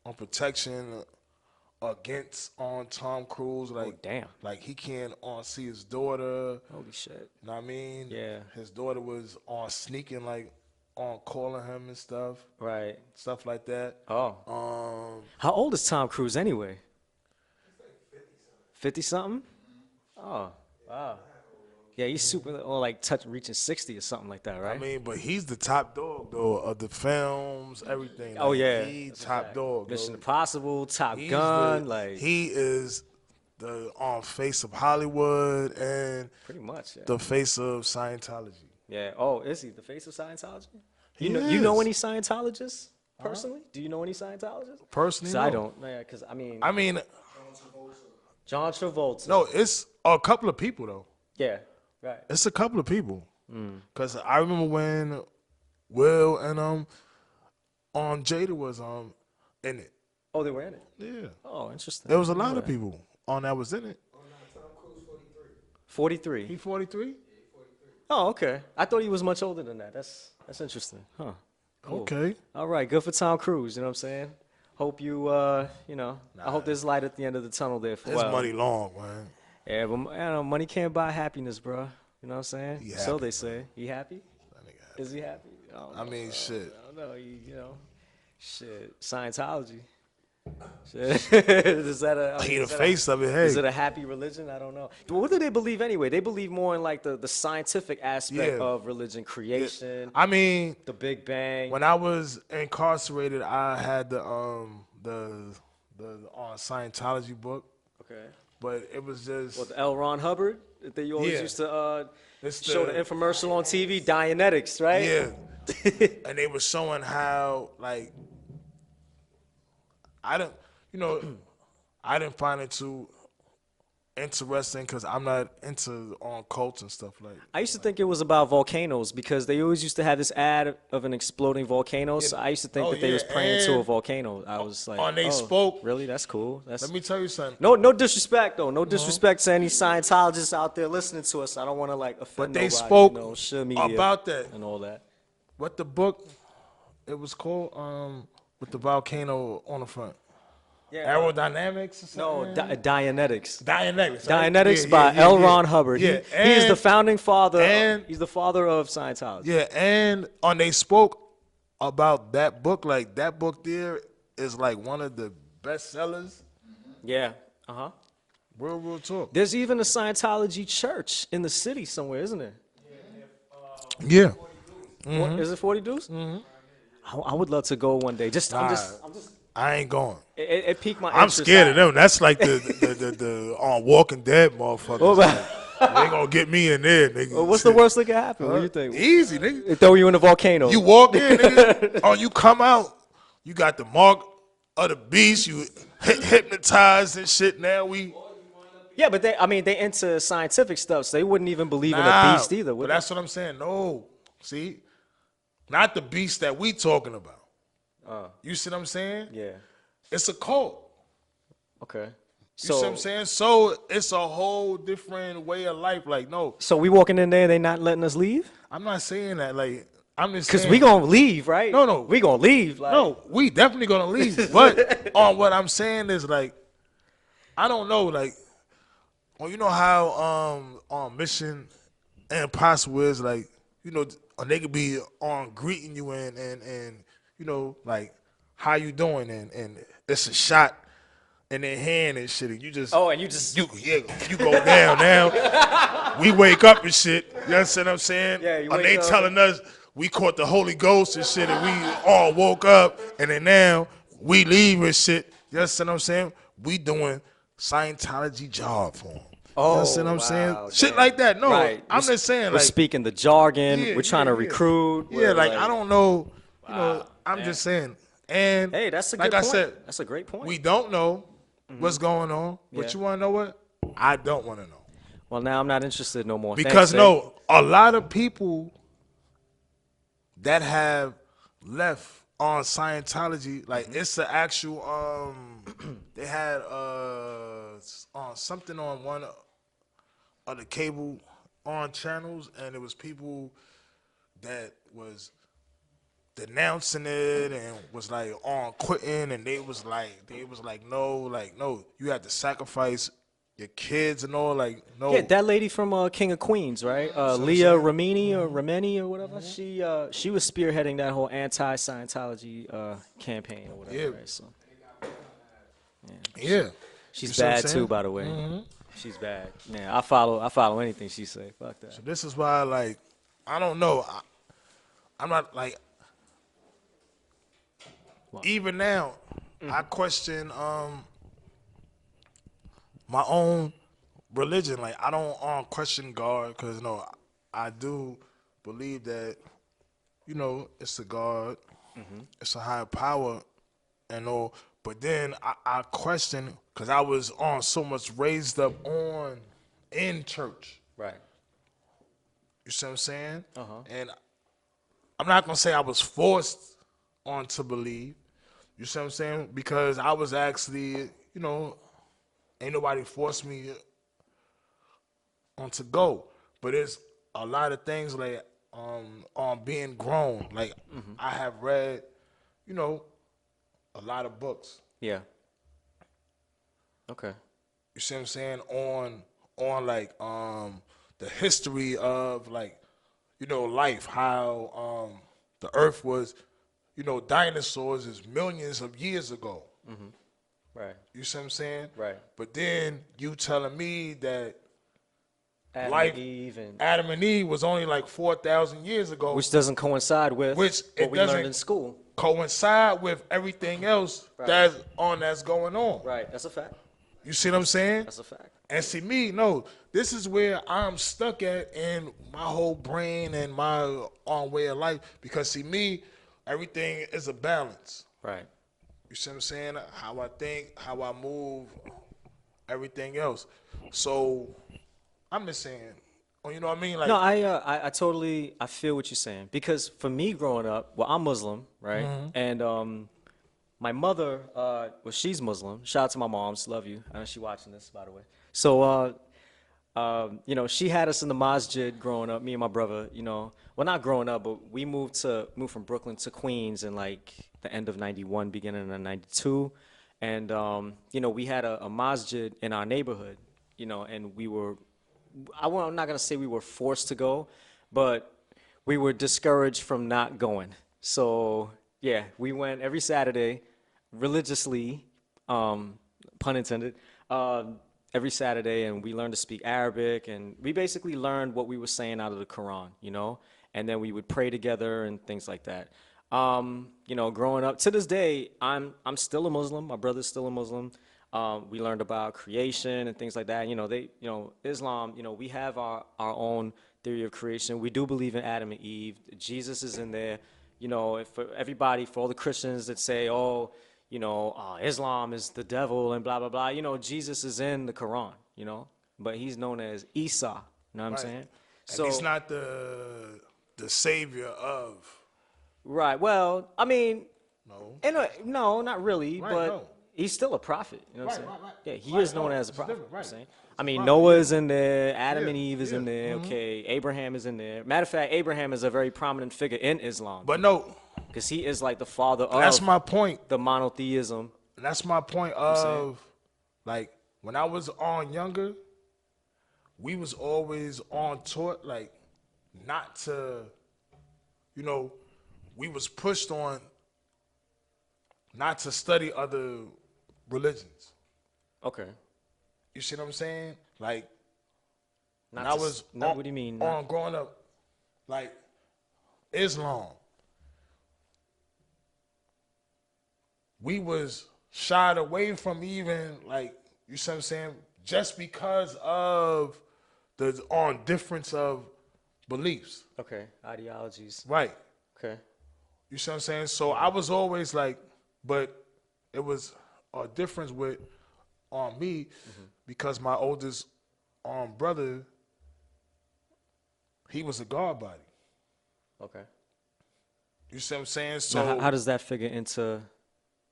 on protection against on Tom Cruise. Like, damn. like he can't see his daughter. Holy shit. You know what I mean? Yeah. His daughter was on sneaking, like on calling him and stuff Right. like that. Oh. How old is Tom Cruise anyway? 50 something? Oh, wow. Yeah, he's super, or like reaching 60 or something like that, right? I mean, but he's the top dog though of the films, everything. Oh Like, yeah, he that's a top fact. dog. Mission yo. Impossible, Top He's Gun, like he is the face of Hollywood and pretty much. Yeah. the face of Scientology. Yeah. Oh, is he the face of Scientology? He You know is. any Scientologists personally? Do you know any Scientologists? Personally, So I no. don't. Yeah, because I mean, John Travolta. No, it's a couple of people though. Yeah. Right. It's a couple of people. Cause I remember when Will and on Jada was in it. Oh, they were in it. Yeah, Oh, interesting. there was a I didn't lot know of that. people on that was in it. 43. He 43. Oh, okay. I thought he was much older than that. That's interesting. Huh. Cool. Okay. All right. Good for Tom Cruise. You know what I'm saying? Hope you, you know, I hope there's light at the end of the tunnel there for His money long, man. Yeah, but money can't buy happiness, bro. You know what I'm saying? He So happy, they say. He happy? That nigga happy. Is he happy? I mean, shit. I don't know. You know, shit. Scientology. Shit. Is that a? I mean, He the is that face of it. Hey, Is it a happy religion? I don't know. But what do they believe anyway? They believe more in like the scientific aspect Yeah. of religion, creation, I mean, the Big Bang. when I was incarcerated, I had the Scientology book, Okay. but it was just Well, the L. Ron Hubbard that they always Yeah. used to It's show the the- infomercial on TV, Dianetics, right? yeah, and they were showing how like I didn't find it too interesting because I'm not into cults and stuff like. I used to think it was about volcanoes because they always used to have this ad of an exploding volcano. So I used to think Oh, that they was yeah, praying to a and volcano. I was like, They oh, spoke. really? That's cool. That's Let me tell you something. no disrespect though. No disrespect to any Scientologists out there listening to us. I don't want to like offend But they nobody. spoke you know, Shhh media about that. and all that. What the book? It was called with the volcano on the front. Yeah. Aerodynamics or No, something? Dianetics. Dianetics. Right? Dianetics Yeah, by yeah, L. yeah. Ron Hubbard. Yeah, He is the and- founding father. and- He's the father of Scientology. Yeah, and they spoke about that book. Like that book there is like one of the best sellers. Yeah. Uh-huh. Real talk. There's even a Scientology church in the city somewhere, isn't there? Yeah. What, is it 40 Deuce? I would love to go one day. I'm just I ain't going. it piqued my I'm interest. scared of them. That's like the Walking Dead motherfuckers. What about- They gonna get me in there, nigga. Well, what's the worst that can happen? What do you think? Easy, nigga. They throw you in a volcano. You walk in, nigga. Or you come out. You got the mark of the beast. You hypnotized and shit. Now we. Yeah, but they into scientific stuff, so they wouldn't even believe in a Nah, beast either. but would that's what I'm saying. No, see, not the beast that we talking about. You see what I'm saying? they? Yeah. It's a cult. Okay. You see what I'm saying? So it's a whole different way of life. Like, no, So we walking in there, they not letting us leave? I'm not saying that. Like, I'm just Cause saying. we gonna leave, right? No. We gonna leave. Like, No, we definitely gonna leave. But what I'm saying is like, I don't know, like, you know how on Mission Impossible is like, you know, they could be on greeting you and you know, like, how you doing and it's a shot in their hand and shit and you just Oh, and you just you go down now. We wake up and shit. You understand what I'm saying? Yeah, you And wake they up. telling us we caught the Holy Ghost and shit, and we all woke up, and then now we leave and shit. You understand what I'm saying? We doing Scientology job for them. Oh, you understand what I'm saying? wow, Shit damn. like that. No, Right. I'm just saying, we're like, speaking the jargon. yeah, we're trying to yeah. recruit. Yeah, we're like I don't know. You know, I'm just saying. And Hey, that's a like good I point. said, That's a great point. we don't know what's going on, but Yeah. you want to know what? I don't want to know. Well, now I'm not interested no more. Because Thanks, no, a lot of people that have left on Scientology, like it's an actual they had something on one of the cable on channels, and it was people that was denouncing it and was like on quitting, and they was like no, you have to sacrifice your kids and all, like no. Yeah, that lady from King of Queens, right? Leah Remini or Remini or whatever. She was spearheading that whole anti-Scientology campaign or whatever. Yeah. Right? So Yeah. she's You see what I'm bad saying? too, by the way. She's bad. Yeah, I follow anything she say. Fuck that. This is why, like, I don't know. I'm not like. Even now, I question my own religion. Like, I don't question God because you know I do believe that you know it's a God, it's a higher power, and all. But then I question because I was on so much raised up in church. Right. You see what I'm saying? And I'm not gonna say I was forced on to believe. You see what I'm saying? Because I was actually, you know, ain't nobody forced me on to go. But it's a lot of things like on being grown. Like I have read, you know, a lot of books. Yeah. Okay. You see what I'm saying? On like the history of like, you know, life, how the earth was, you know, dinosaurs is millions of years ago. Right. You see what I'm saying? Right. But then you telling me that Adam life, and Eve and Adam and Eve was only like 4,000 years ago, which doesn't coincide with Which what it we learned doesn't- in school. coincide with everything else Right. that's going on. Right. That's a fact. You see what I'm saying? That's a fact. And see me, no, this is where I'm stuck at in my whole brain and my way of life. Because see me, everything is a balance. Right. You see what I'm saying? How I think, how I move, everything else. So I'm just saying, you know what I mean? Like, No, I totally I feel what you're saying because for me growing up, well, I'm Muslim, right? And my mother, well, she's Muslim. Shout out to my moms, love you. I know she watching this, by the way. So, you know, she had us in the masjid growing up, me and my brother. You know, well, not growing up, but we moved from Brooklyn to Queens in like the end of '91, beginning of '92, and you know, we had a masjid in our neighborhood. You know, and we were I'm not gonna say we were forced to go, but we were discouraged from not going. So yeah, we went every Saturday, religiously, pun intended, every Saturday, and we learned to speak Arabic, and we basically learned what we were saying out of the Quran, you know, and then we would pray together and things like that. You know, growing up to this day, I'm still a Muslim. My brother's still a Muslim. We learned about creation and things like that. You know, Islam, you know, we have our own theory of creation. We do believe in Adam and Eve. Jesus is in there. You know, for everybody, for all the Christians that say, oh, you know, Islam is the devil and blah, blah, blah. You know, Jesus is in the Quran, you know, but he's known as Isa. You know what I'm saying? and So he's not the savior of. right. Well, I mean, No. no, not really, Right, but no. he's still a prophet. You know what I'm saying? Right. Yeah, he Right, is known no, as a it's prophet. different, You know what I'm right. saying? It's I a mean, prophet, Noah yeah. is in there, Adam Yeah, and Eve is in yeah, there. Okay, Abraham is in there. Matter of fact, Abraham is a very prominent figure in Islam But no, because he is like the father that's of my point. the monotheism. That's my point I'm saying? of, like, when I was on younger, we was always on taught, like, not to, you know, we was pushed on not to study other religions. Okay. You see what I'm saying? Like, Not when I to, was not, on, what do you mean? on growing up, like, Islam, we was shied away from even, like, you see what I'm saying? Just because of the difference of beliefs. Okay, ideologies. Right. Okay. You see what I'm saying? So I was always like, but it was a difference with me because my oldest brother, he was a guard body. Okay. You see what I'm saying? So Now, how does that figure into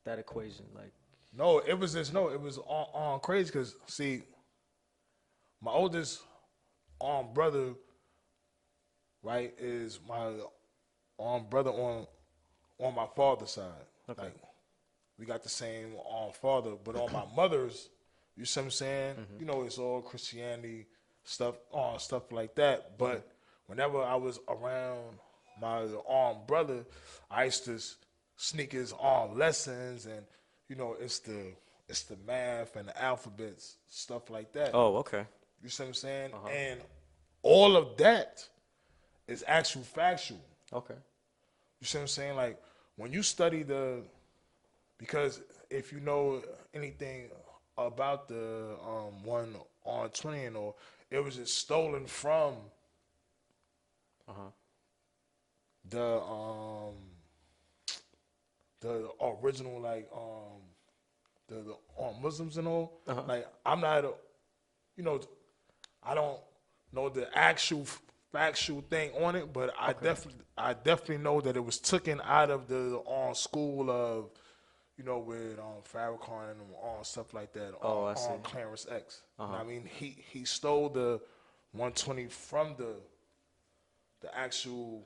that equation? Like, no, it was on crazy because see, my oldest brother, right, is my brother on my father's side. Okay. Like, we got the same father, but on my mother's, you see what I'm saying? You know, it's all Christianity stuff, stuff like that. But whenever I was around my brother, I used to sneak his lessons, and you know, it's the math and the alphabets, stuff like that. oh, okay. You see what I'm saying? And all of that is actual factual. Okay. You see what I'm saying? Like, when you study because if you know anything about the one on 20 and all, it was just stolen from the original, like, the Muslims and all. Like, I'm not you know, I don't know the actual factual thing on it, but I definitely know that it was taken out of the school of, you know, with Farrakhan and stuff like that. Oh, I see. Clarence X. You know what I mean, he stole the 120 from the actual.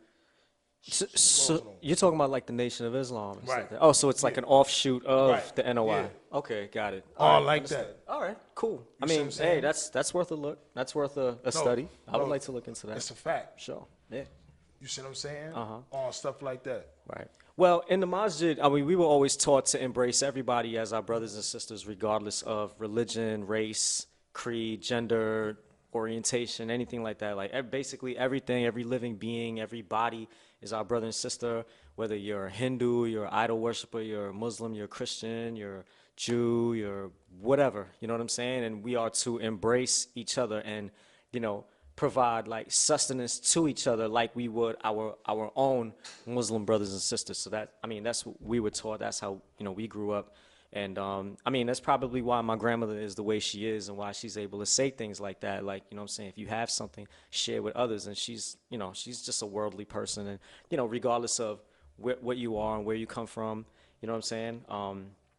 So you're talking about like the Nation of Islam, and stuff Right. like that. Oh, so it's like an offshoot of Right. the NOI. Yeah. Okay, got it. Oh, All right, like understood. that. All right, cool. I see what mean, I'm saying? hey, that's worth a look. That's worth a study. I would no, like to look into that. It's a fact. Sure. Yeah. You see what I'm saying? On stuff like that. Right. Well, in the masjid, I mean, we were always taught to embrace everybody as our brothers and sisters, regardless of religion, race, creed, gender, orientation, anything like that. Like basically everything, every living being, every body is our brother and sister. Whether you're a Hindu, you're an idol worshiper, you're a Muslim, you're a Christian, you're a Jew, you're whatever. You know what I'm saying? And we are to embrace each other and, you know, provide like sustenance to each other like we would our own Muslim brothers and sisters. So that, I mean, that's what we were taught. That's how, you know, we grew up. And I mean, that's probably why my grandmother is the way she is and why she's able to say things like that. Like, you know what I'm saying? If you have something, share with others. And she's, you know, she's just a worldly person. And, you know, regardless of what you are and where you come from, you know what I'm saying?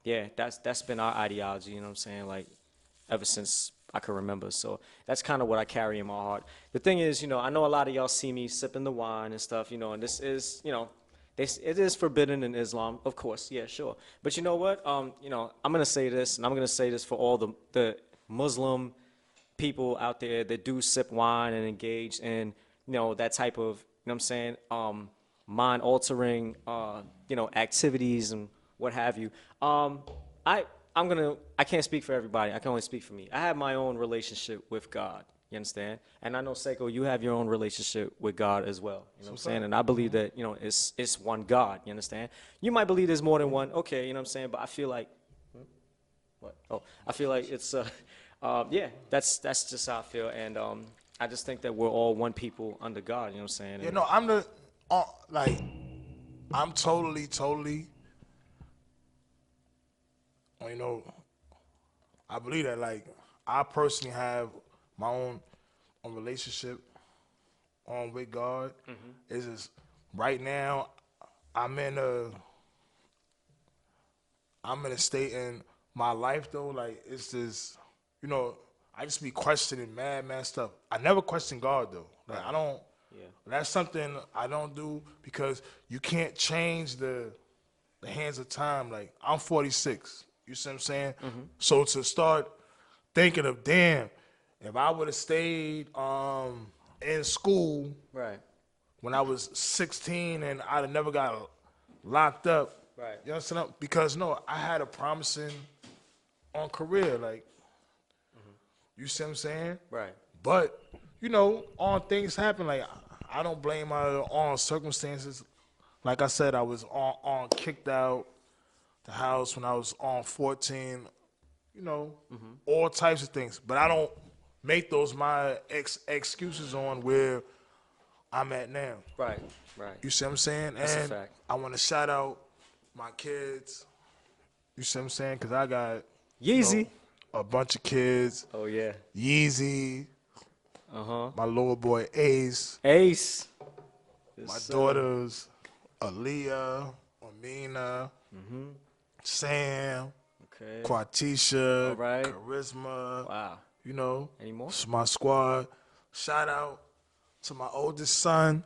Yeah, that's been our ideology, you know what I'm saying? Like, ever since I can remember. So that's kind of what I carry in my heart. The thing is, you know, I know a lot of y'all see me sipping the wine and stuff, you know, and this is, you know, it is forbidden in Islam, of course, yeah, sure. But you know what? You know, I'm gonna say this, and I'm gonna say this for all the Muslim people out there that do sip wine and engage in, you know, that type of, you know what I'm saying, mind-altering, you know, activities and what have you. I can't speak for everybody. I can only speak for me. I have my own relationship with God. You understand? And I know, Seiko, you have your own relationship with God as well. You know what I'm saying? And I believe that, you know, it's one God. You understand? You might believe there's more than one. Okay, you know what I'm saying? But I feel like, what? Oh, I feel like it's, yeah, that's just how I feel. And I just think that we're all one people under God. You know what I'm saying? You know, I'm the, like, I'm totally, you know, I believe that, like, I personally have my own relationship with God. It's just, right now, I'm in a state in my life, though, like, it's just, you know, I just be questioning mad stuff. I never question God, though. Like, I don't, that's something I don't do because you can't change the hands of time. Like, I'm 46. You see what I'm saying? So to start thinking of, damn, if I would have stayed in school right. when I was 16 and I'd have never got locked up. Right. You understand? Because, no, I had a promising career. Like, you see what I'm saying? Right. But, you know, things happen. Like, I don't blame my circumstances. Like I said, I was kicked out the house when I was 14. You know, all types of things. But I don't make those my excuses on where I'm at now. Right. Right. You see what I'm saying? That's a And fact. I want to shout out my kids. You see what I'm saying? Because I got Yeezy. a bunch of kids. Oh, yeah. Yeezy. Uh-huh. My little boy Ace. Ace. My daughters Aaliyah, Amina, Sam, Okay. Quatisha, All right. Charisma. Wow. You know, Any more? it's my squad. Shout out to my oldest son,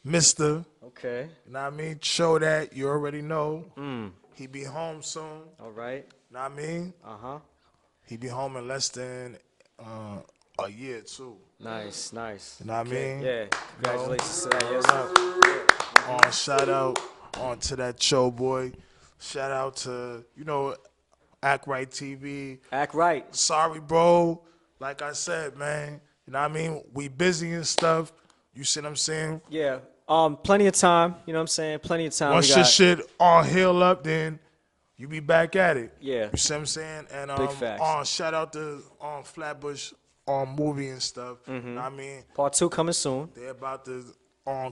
Mister. Okay. You know what I mean? Show that you already know. He be home soon. All right. Know what I mean? Uh-huh. He be home in less than a year too. Nice, nice. You know what I mean? Yeah. Congratulations to that. Yes. Shout out to that show boy. Shout out to, you know, Act Right TV. Act right. Sorry, bro. Like I said, man. You know what I mean? We busy and stuff. You see what I'm saying? Yeah. Plenty of time. You know what I'm saying? Plenty of time. Once We your got, shit all heal up, then you be back at it. Yeah. You see what I'm saying? And Big facts. shout out to Flatbush movie and stuff. You know what I mean? Part 2 coming soon. They're about to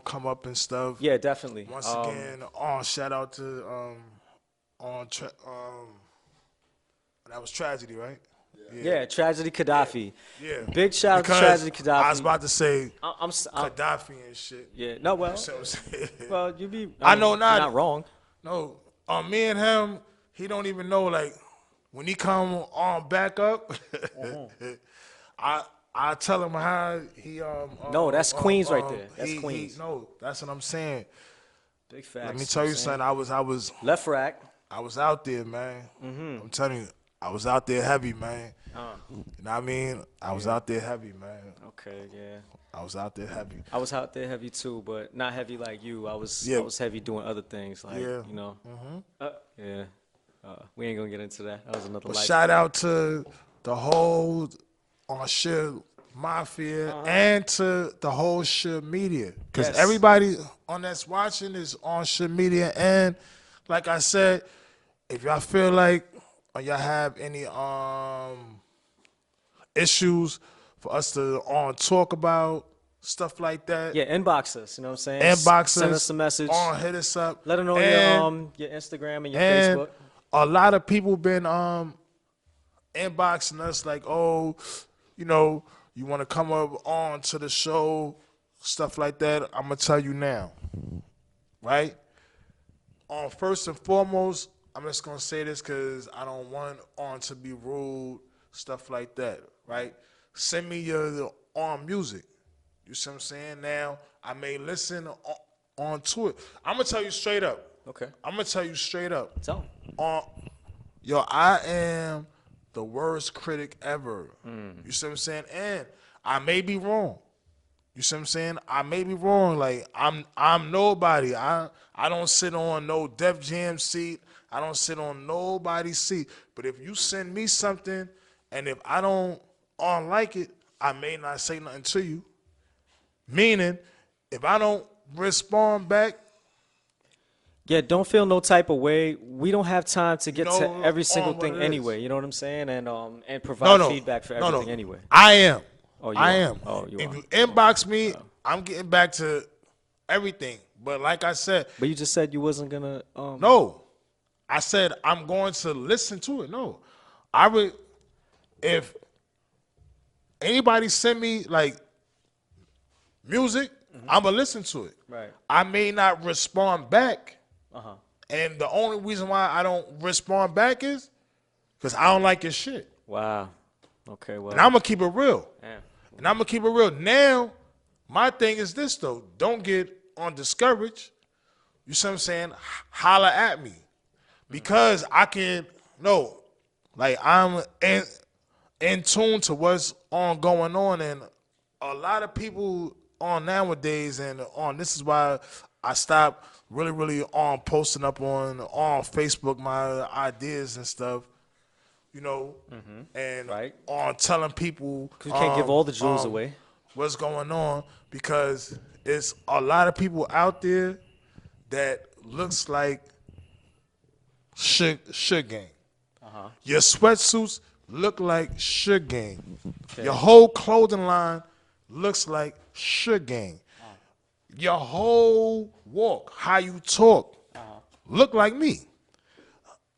come up and stuff. Yeah, definitely. Once again, shout out to that was Tragedy, right? Yeah, Tragedy Gaddafi. Yeah. Big shout out to Because Tragedy Gaddafi. I was about to say I'm Gaddafi and shit. yeah. No, well, You see what I'm saying? well, you be. I know you're not. not wrong. No, me and him, he don't even know, like, when he come on back up, I tell him how he No, that's Queens right there. That's Queens. No, that's what I'm saying. Big facts. Let me tell you something. I was Left rack. out there, man. I'm telling you, I was out there heavy, man. You know what I mean? I was out there heavy, man. Okay, yeah. I was out there heavy. I was out there heavy too, but not heavy like you. I was heavy doing other things, like Yeah. you know. Yeah. We ain't gonna get into that. That was another But life. shout out to the whole Shhh Mafia and to the whole Shhh Media. Because Yes. everybody on that's watching is on Shhh Media. And like I said, if y'all feel like or y'all have any issues for us to talk about, stuff like that, Yeah, inbox us. You know what I'm saying? inbox Send us, us a message. hit us up. Let them know And your Instagram and your and Facebook. a lot of people been inboxing us like, oh, you know, you want to come up on to the show, stuff like that. I'm gonna tell you now, right? First and foremost, I'm just gonna say this because I don't want on to be rude, stuff like that, right? Send me your music. You see what I'm saying? Now I may listen on to it. I'm gonna tell you straight up. Okay. I'm gonna tell you straight up. Tell 'em. Yo, I am the worst critic ever. You see what I'm saying? And I may be wrong. You see what I'm saying? I may be wrong. Like I'm nobody. I don't sit on no Def Jam seat. I don't sit on nobody's seat. But if you send me something and if I don't like it, I may not say nothing to you. Meaning, if I don't respond back, Yeah, don't feel no type of way. We don't have time to get to know every single what thing it is. anyway. You know what I'm saying? And provide feedback for everything anyway. I am. Oh, you I are? am. Oh, you if are. you inbox me, I'm getting back to everything. But like I said, But you just said you wasn't gonna. no. I said I'm going to listen to it. No. I would if anybody send me like music, I'm gonna listen to it. Right. I may not respond back. And the only reason why I don't respond back is because I don't like your shit. Wow. Okay. Well. And I'm gonna keep it real. Damn. And I'm gonna keep it real. Now, my thing is this though. Don't get discouraged. You see what I'm saying? Holler at me. Because I can like I'm in tune to what's going on, and a lot of people on nowadays and on this is why I stopped really on posting up on Facebook my ideas and stuff, and Right. on telling people 'Cause you can't give all the jewels away. what's going on, because it's a lot of people out there that looks like Shhh Gang. Your sweatsuits look like Shhh Gang. Your whole clothing line looks like Shhh Gang. Your whole walk, how you talk, look like me.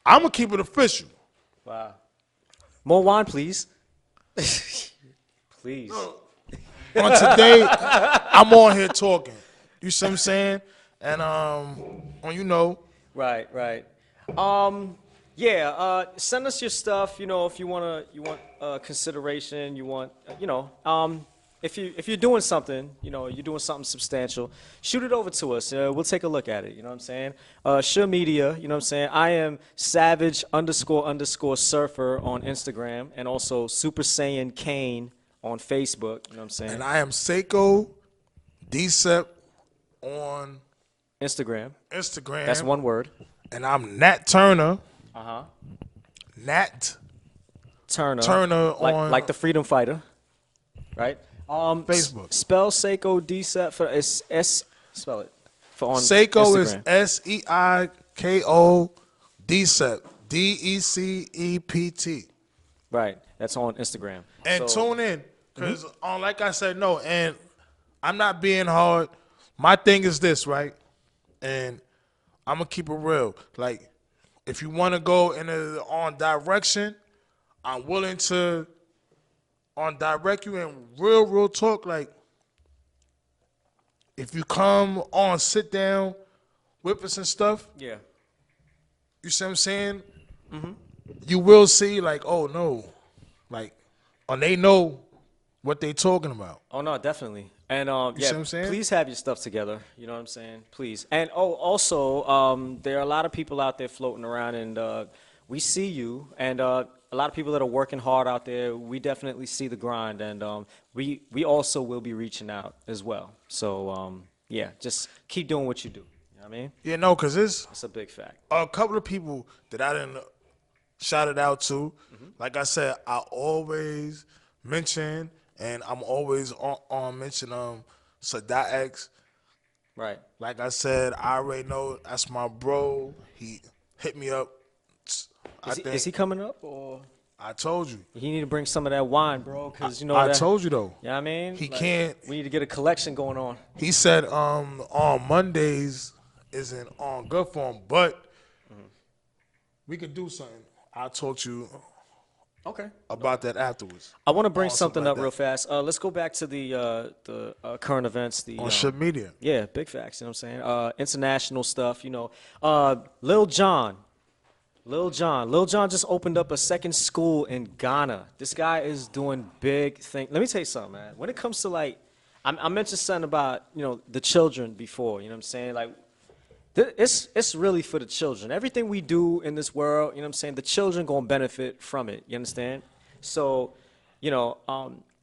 I'm gonna keep it official. Wow. More wine, please. Please. On today, I'm on here talking. You see what I'm saying? And Right. Send us your stuff. If you want consideration, if you're doing something, you're doing something substantial, shoot it over to us. We'll take a look at it. You know what I'm saying? Shhh Media. You know what I'm saying? I am savage__surfer on Instagram, and also Super Saiyan Kane on Facebook. You know what I'm saying? And I am Seiko Decep on Instagram. Instagram. That's one word. And I'm Nat Turner. Nat Turner on like the freedom fighter, right? Facebook. Spell Seiko Decep for spell it for on Seiko is Instagram. SEIKO Decep DECEPT. Right, that's on Instagram. And So- tune in, because like I said, no, and I'm not being hard. My thing is this, right? And I'm gonna keep it real. Like, if you want to go in on direction, I'm willing to direct you and real talk. Like, if you come on, sit down with us and stuff, Yeah. you see what I'm saying? You will see, like, oh no, like, or they know what they talking about. Oh no, definitely. And see what I'm saying? please have your stuff together. You know what I'm saying? Please. And also, there are a lot of people out there floating around, and we see you, and a lot of people that are working hard out there. We definitely see the grind, and we also will be reaching out as well. So just keep doing what you do. You know what I mean? Yeah, no, because it's That's a big fact. a couple of people that I didn't shout it out to. Like I said, I always mention, and I'm always on mention Sadat X. Right. Like I said, I already know that's my bro. He hit me up. Is he coming up, or I told you. he need to bring some of that wine, bro? Because I that, told you though. You know what I mean? He can't. We need to get a collection going on. He said on Mondays isn't on good for him, but we could do something. I'll talk to you Okay. about that afterwards. I want to bring On something like up that. real fast. Let's go back to the current events. On Shhh Media. Yeah, big facts. You know what I'm saying? International stuff. You know, Lil Jon. Lil Jon just opened up a second school in Ghana. This guy is doing big things. Let me tell you something, man. When it comes to like, I mentioned something about, you know, the children before. You know what I'm saying? Like, it's really for the children. Everything we do in this world, you know what I'm saying, the children gonna benefit from it. You understand? So, you know,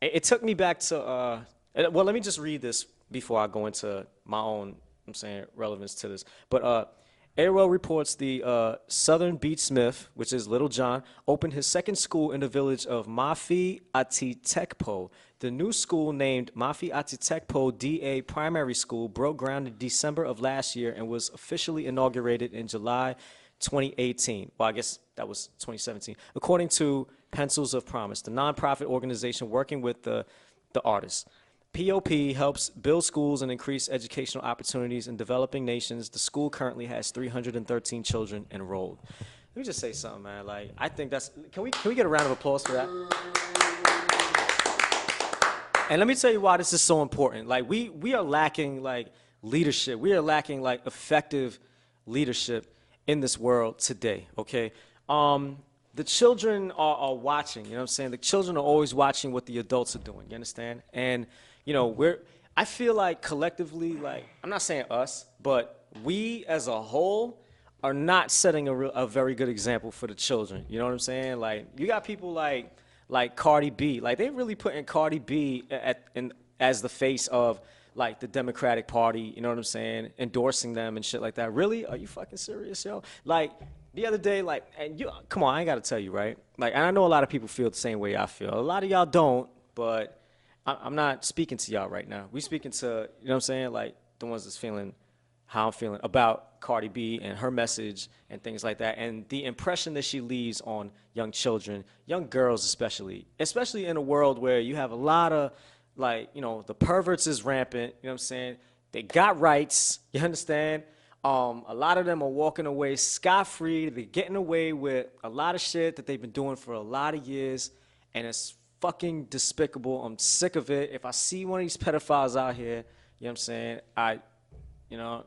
it took me back to well, let me just read this before I go into my own, I'm saying, relevance to this. But AOL reports the Southern Beat Smith, which is Little John, opened his second school in the village of Mafi Atitekpo. The new school, named Mafi Atitekpo DA Primary School, broke ground in December of last year and was officially inaugurated in July 2018. Well, I guess that was 2017. According to Pencils of Promise, the nonprofit organization working with the artists. POP helps build schools and increase educational opportunities in developing nations. The school currently has 313 children enrolled. Let me just say something, man. Like, I think that's, can we get a round of applause for that? And let me tell you why this is so important. Like, we are lacking, like, leadership. We are lacking, like, effective leadership in this world today, okay? The children are watching, you know what I'm saying? The children are always watching what the adults are doing, you understand? And, you know, I feel like collectively, like, I'm not saying us, but we as a whole are not setting a very good example for the children, you know what I'm saying? Like, you got people like Cardi B, like, they really putting Cardi B as the face of, like, the Democratic Party, you know what I'm saying, endorsing them and shit like that. Really? Are you fucking serious, yo? Like, the other day, like, and you, come on, I ain't got to tell you, right? Like, and I know a lot of people feel the same way I feel. A lot of y'all don't, but I'm not speaking to y'all right now. We speaking to, you know what I'm saying, like, the ones that's feeling how I'm feeling about Cardi B and her message and things like that, and the impression that she leaves on young children, young girls especially in a world where you have a lot of, like, you know, the perverts is rampant, you know what I'm saying? They got rights, you understand? A lot of them are walking away scot-free. They're getting away with a lot of shit that they've been doing for a lot of years, and it's fucking despicable. I'm sick of it. If I see one of these pedophiles out here, you know what I'm saying, you know,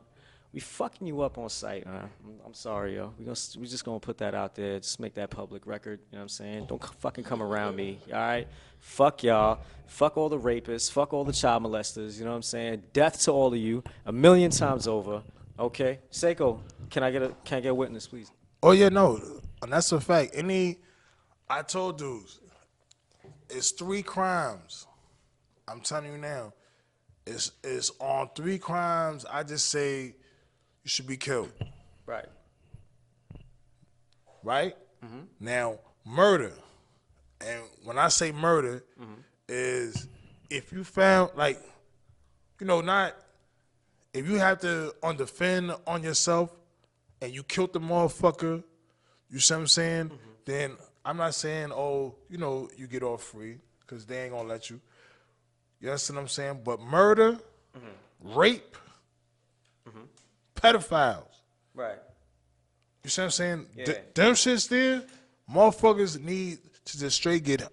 we fucking you up on sight, man. I'm sorry, yo. We just gonna put that out there. Just make that public record, you know what I'm saying? Don't fucking come around me, all right? Fuck y'all. Fuck all the rapists. Fuck all the child molesters, you know what I'm saying? Death to all of you, 1,000,000 times over. Okay, Seiko, can I get a witness, please? Oh yeah, no, and that's a fact. I told dudes, it's 3 crimes. I'm telling you now, it's on 3 crimes. I just say you should be killed. Right. Right. Now, murder, and when I say murder, is if you found, like, you know, not. If you have to defend on yourself and you killed the motherfucker, you see what I'm saying? Then I'm not saying, oh, you know, you get off free, because they ain't gonna let you. You understand what I'm saying? But murder, rape, pedophiles. Right. You see what I'm saying? Yeah. Them shits there, motherfuckers need to just straight get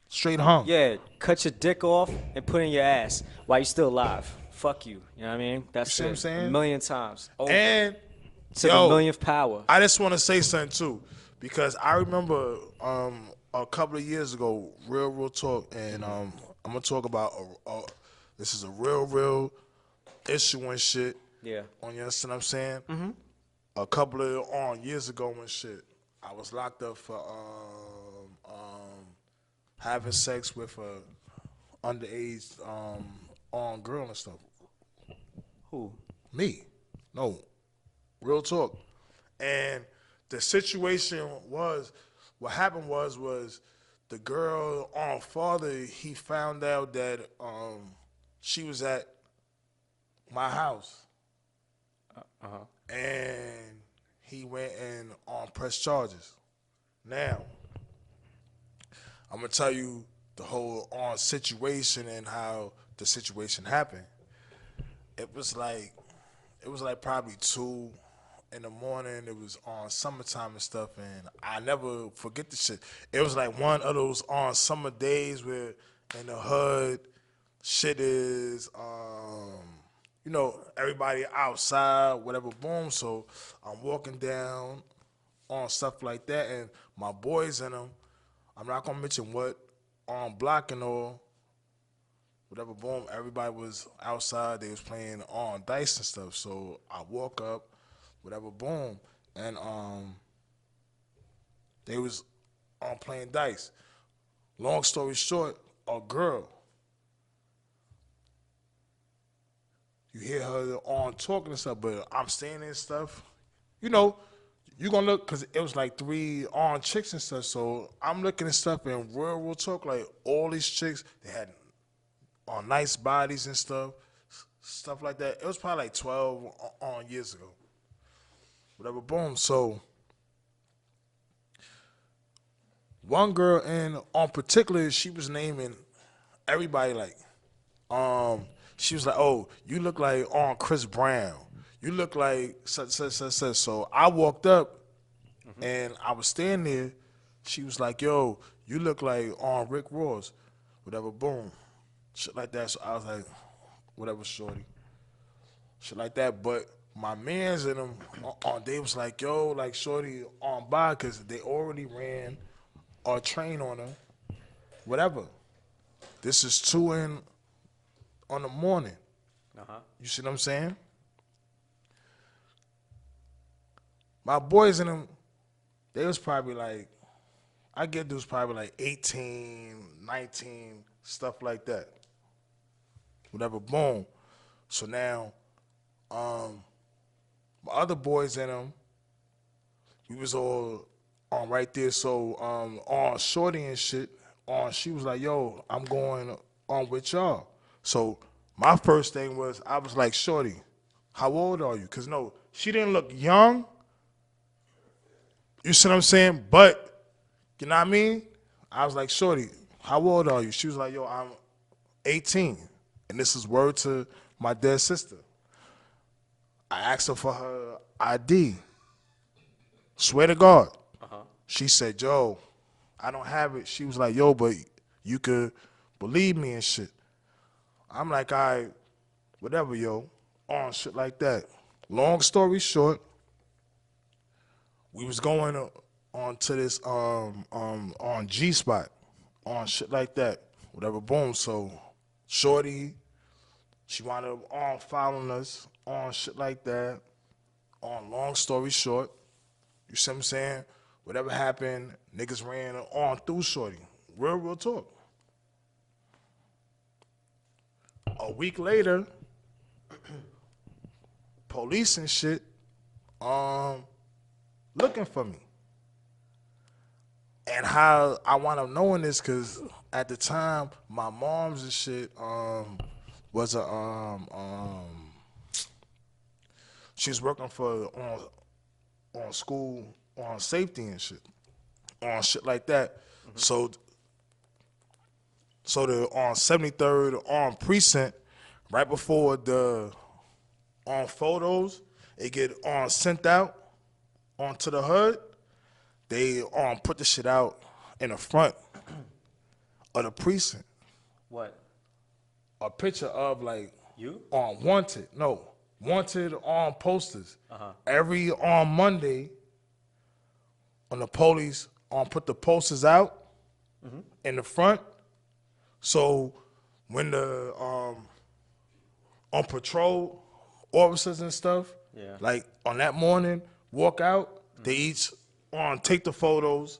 straight hung. Yeah, cut your dick off and put it in your ass while you're still alive. Fuck you. You know what I mean? That's see what I'm saying? 1,000,000 times. Over. And To the millionth power. I just want to say something too, because I remember a couple of years ago, real talk, and I'm gonna talk about this is a real issue and shit. Yeah. On, you understand what I'm saying? A couple of years ago and shit, I was locked up for having sex with a underage girl and stuff. Who? Me. No. Real talk. And the situation was, what happened was the girl father, he found out that she was at my house. And he went and pressed charges. Now, I'm gonna tell you the whole situation and how the situation happened. It was like probably 2 in the morning. It was on summertime and stuff, and I never forget the shit. It was like one of those on summer days where in the hood, shit is, everybody outside, whatever, boom. So I'm walking down on stuff like that, and my boys in them, I'm not gonna mention what, on block and all, whatever, boom, everybody was outside. They was playing on dice and stuff. So I walk up, whatever, boom, and they was on playing dice. Long story short, a girl, you hear her on talking and stuff, but I'm standing and stuff. You know, you gonna look, cause it was like 3 on chicks and stuff. So I'm looking at stuff and real talk, like all these chicks, they had on nice bodies and stuff like that. It was probably like 12 on years ago. Whatever, boom. So one girl in on particular, she was naming everybody like, she was like, "Oh, you look like on Chris Brown. You look like such." So I walked up and I was standing there. She was like, "Yo, you look like on Rick Ross." Whatever, boom. Shit like that. So I was like, whatever, shorty. Shit like that. But my mans in them, they was like, yo, like, shorty on by, because they already ran a train on her. Whatever. This is 2 in on the morning. You see what I'm saying? My boys in them, they was probably like, I get those probably like 18, 19, stuff like that. Whatever, boom. So now, my other boys in them, we was all on right there. So on shorty and shit, she was like, yo, I'm going on with y'all. So my first thing was, I was like, shorty, how old are you? Because no, she didn't look young. You see what I'm saying? But, you know what I mean? I was like, shorty, how old are you? She was like, yo, I'm 18. And this is word to my dead sister. I asked her for her ID. Swear to God. She said, yo, I don't have it. She was like, yo, but you could believe me and shit. I'm like, all right, whatever, yo. On shit like that. Long story short, we was going on to this on G spot, on shit like that. Whatever, boom. So shorty, she wound up on following us on shit like that. On long story short, you see what I'm saying? Whatever happened, niggas ran on through shorty. Real talk. A week later, police and shit, looking for me. And how I wound up knowing this, cause at the time my mom's and shit was she was working for on school on safety and shit, on shit like that. So the on 73rd on precinct, right before the on photos, it get on sent out onto the hood. They put the shit out in the front of the precinct. What? A picture of like You? on wanted on posters. Every on Monday, when the police put the posters out in the front. So when the on patrol officers and stuff, Yeah. like on that morning, walk out, they each take the photos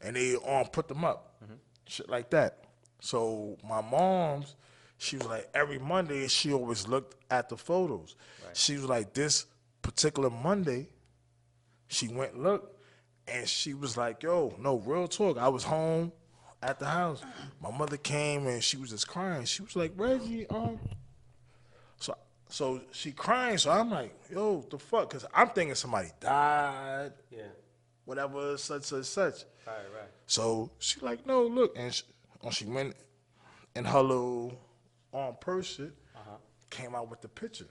and they put them up. Shit like that. So my mom's, she was like, every Monday she always looked at the photos. Right. She was like, this particular Monday, she went and looked, and she was like, yo, no, real talk. I was home at the house. My mother came and she was just crying. She was like, Reggie, so she crying. So I'm like, yo, the fuck? Because I'm thinking somebody died, Yeah. whatever, such. Right. So she like, no, look. And she went in her little purse shit, came out with the picture.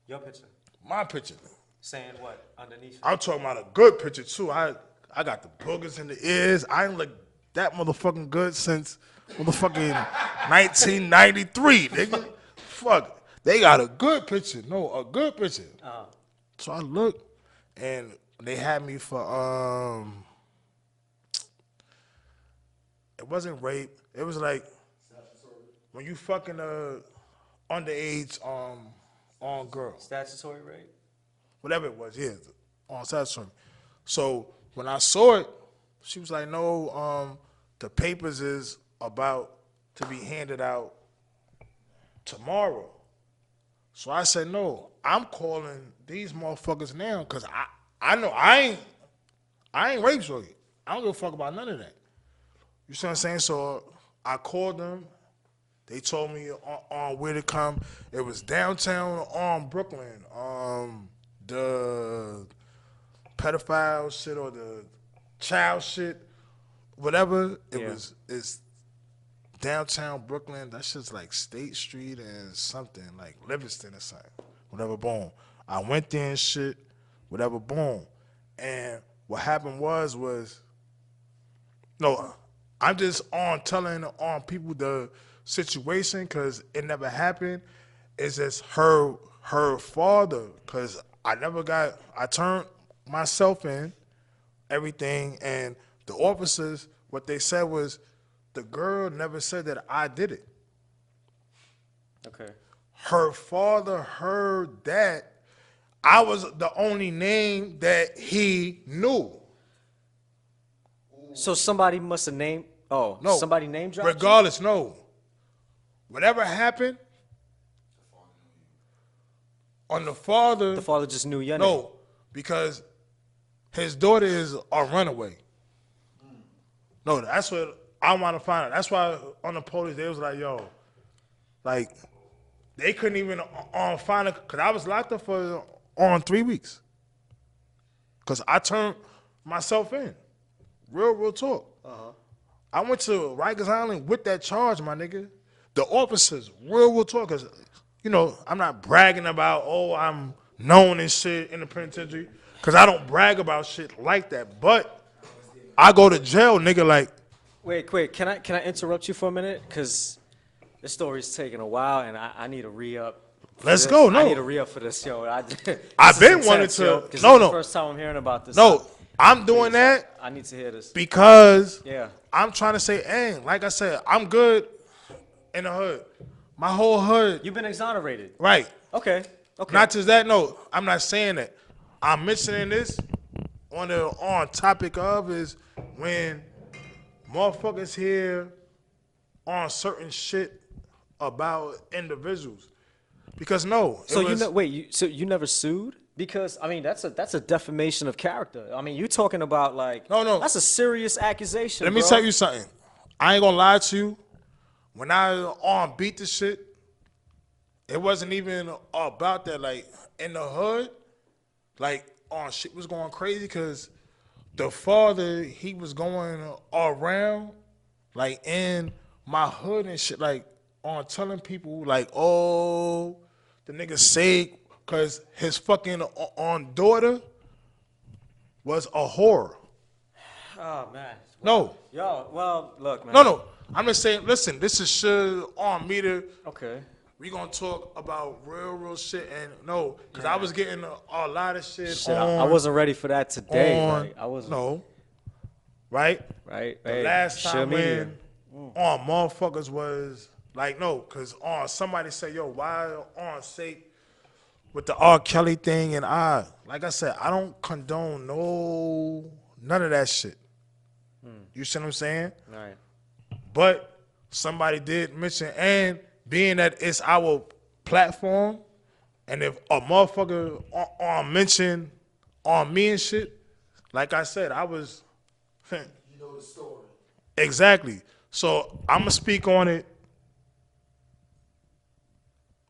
Your picture. My picture. Saying what underneath? I'm talking about a good picture too. I got the boogers in the ears. I ain't look that motherfucking good since motherfucking 1993, nigga. Fuck, they got a good picture. No, a good picture. So I look, and they had me for it wasn't rape. It was like when you fucking underage on girl. Statutory rape. Whatever it was, yeah, on statutory. So when I saw it, she was like, no, the papers is about to be handed out tomorrow. So I said, no, I'm calling these motherfuckers now because I know I ain't rape shorty. I don't give a fuck about none of that. You see what I'm saying? So I called them. They told me on where to come. It was downtown on Brooklyn. The pedophile shit or the child shit, whatever. It's downtown Brooklyn. That shit's like State Street and something, like Livingston or something. Whatever, boom. I went there and shit, whatever, boom. And what happened was no, I'm just telling on people the situation because it never happened. It's just her father, because I turned myself in, everything, and the officers, what they said was the girl never said that I did it. Okay. Her father heard that I was the only name that he knew. So somebody must have named. Oh, No. somebody name dropped you? Regardless, no. Whatever happened, on the father. The father just knew your name. No, because his daughter is a runaway. No, that's what I want to find out. That's why on the police, they was like, yo, like, they couldn't even find it, because I was locked up for 3 weeks. Because I turned myself in. Real talk. I went to Rikers Island with that charge, my nigga. The officers, real talk, because, you know, I'm not bragging about, I'm known and shit in the penitentiary, because I don't brag about shit like that. But I go to jail, nigga, like. Wait, can I interrupt you for a minute? Because this story's taking a while, and I need a re-up. Let's go, no. I need a re-up for this, yo. I've been wanting to. No. No. This is the first time I'm hearing about this. No, I'm doing that I need to hear this. because Yeah. I'm trying to say, hey, like I said, I'm good in the hood. My whole hood. You've been exonerated. Right. Okay. Not just that, no. I'm not saying that. I'm mentioning this on topic of is when motherfuckers hear on certain shit about individuals. Because no. So you never sued? Because I mean that's a defamation of character. I mean, you talking about like No. That's a serious accusation. Let me tell you something. I ain't gonna lie to you. When I beat the shit, it wasn't even about that. Like in the hood, like shit was going crazy because the father, he was going around like in my hood and shit, like telling people like, oh, the nigga saved because his fucking daughter was a whore. Oh man. No. Yo, well, look, man. No. I'm just saying, listen, this is shit on me to. Okay. We gonna talk about real shit, and no, because I was getting a lot of shit I wasn't ready for that today. Like, I wasn't. No. Right? Right. The last time when motherfuckers was like, no, because somebody say, yo, why say with the R. Kelly thing, and like I said, I don't condone none of that shit. You see what I'm saying? Right. But somebody did mention, and being that it's our platform, and if a motherfucker mention on me and shit, like I said, I was. You know the story. Exactly. So I'm gonna speak on it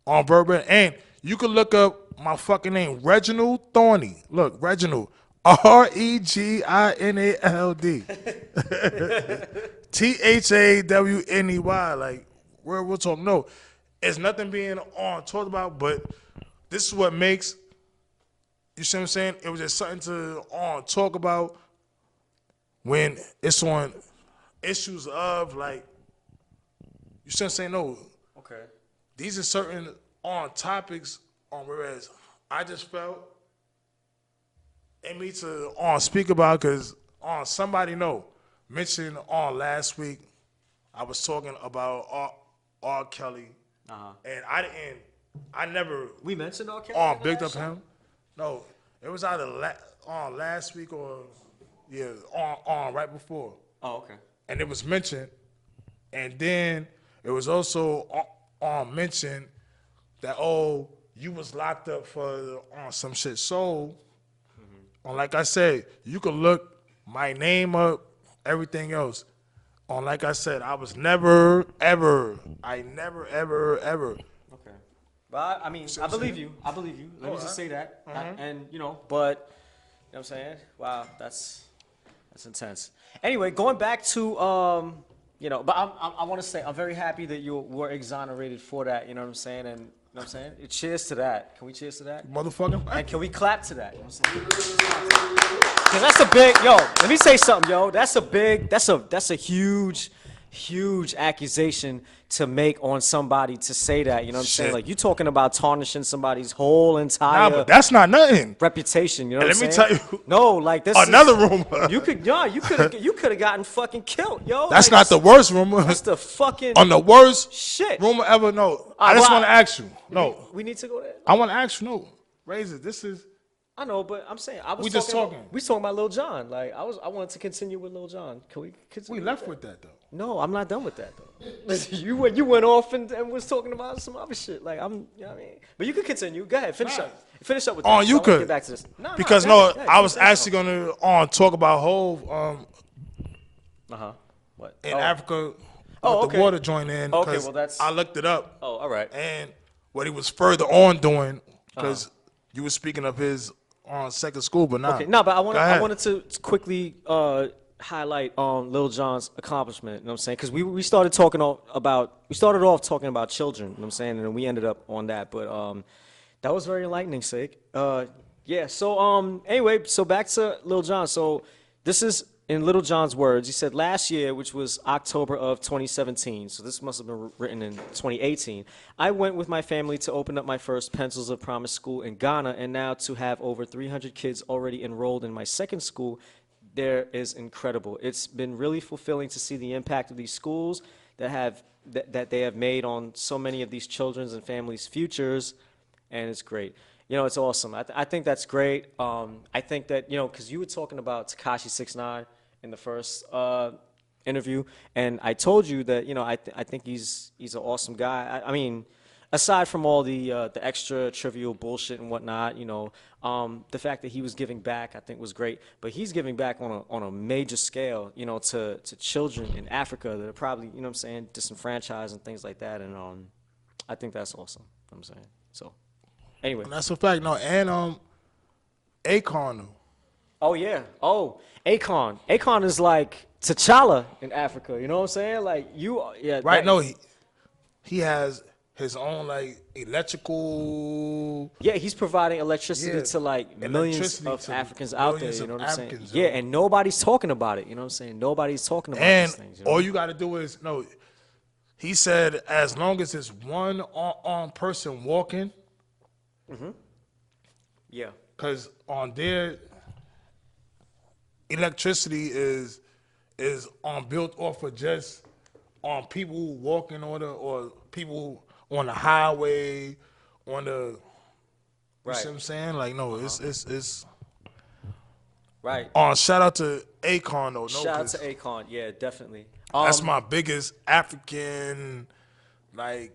on Verba, and you can look up my fucking name, Reginald Thorny. Look, Reginald, REGINALD, THAWNEY. Like we're talking. No, it's nothing being talked about, but this is what makes You see what I'm saying? It was just something to talk about when it's on issues of like, you see what I'm saying? No, Okay. these are certain topics on whereas I just felt in me to speak about because somebody mentioned last week I was talking about R. Kelly and I never We mentioned R. Kelly. in the bigged up last show? him. No, it was either on last week or on right before, Oh, okay. and it was mentioned, and then it was also mentioned that you was locked up for some shit. So, like I said, you could look my name up, everything else. Like I said, I was never ever, ever. Okay. But I mean, See I what I'm believe saying? you. I believe you. Let me just say that. Mm-hmm. And but you know what I'm saying? Wow, that's intense. Anyway, going back to but I want to say I'm very happy that you were exonerated for that. You know what I'm saying? And you know what I'm saying? Cheers to that. Can we cheers to that? Motherfucker. And can we clap to that? You know what I'm saying? Cause that's a big let me say something, that's a huge accusation to make on somebody to say that, you know what I'm saying? Shit. Like you talking about tarnishing somebody's whole Nah, entire but that's not nothing. reputation, you know And what I'm let saying? me tell you No, like this another is, rumor. you could have gotten fucking killed, yo. That's Like, not the worst rumor. That's the fucking On the worst shit. rumor ever. No, I just well, want to ask you. No, We need to go there. I want to ask you. No, Razor. This is I know, but I'm saying I was We just talking. We talking about Lil Jon. Like I wanted to continue with Lil Jon. Can we continue? we left with that though. No, I'm not done with that though. you went off and was talking about some other shit. Like you know what I mean? But you can continue. Go ahead, finish up. Finish up with that. You I wanna could get back to this. because go ahead, I was say actually something. gonna talk about Hove What? in Africa with okay. the water joint in Okay, because well, that's- I looked it up. Oh, all right. And what he was further on doing because you were speaking of his second school, but not. Okay, no, but I Go ahead. wanted to quickly highlight Lil Jon's accomplishment. You know what I'm saying? Because we started off talking about children. You know what I'm saying? And then we ended up on that. But that was very enlightening, Sake. Yeah. So anyway, so back to Lil Jon. So this is in Lil Jon's words. He said last year, which was October of 2017. So this must have been written in 2018. I went with my family to open up my first Pencils of Promise school in Ghana, and now to have over 300 kids already enrolled in my second school, there is incredible. It's been really fulfilling to see the impact of these schools that they have made on so many of these children's and families' futures, and it's great. You know, it's awesome. I think that's great. I think that, because you were talking about Tekashi 6ix9ine in the first interview, and I told you that, I think he's an awesome guy. I mean, aside from all the extra trivial bullshit and whatnot, the fact that he was giving back, I think was great. But he's giving back on a major scale, to children in Africa that are probably, you know what I'm saying, disenfranchised and things like that. And I think that's awesome. You know what I'm saying. So anyway. And that's a fact. No, and Akon. Oh yeah. Oh, Akon. Akon is like T'Challa in Africa. You know what I'm saying? Like yeah. Right? No, he has his own like electrical. Yeah, he's providing electricity Yeah, to like millions electricity of to Africans out there. millions You know of what I'm saying? Africans, Yeah, yo. and nobody's talking about it. You know what I'm saying? Nobody's talking about And these things. You know? all you got to do is he said as long as it's one on person walking, Yeah. because on their electricity is built off of just on people walking or people on the highway on the. You Right. see what I'm saying? Like no, it's. Right. Shout out to Akon though. No, Shout out 'cause to Akon. Yeah, definitely. that's my biggest African like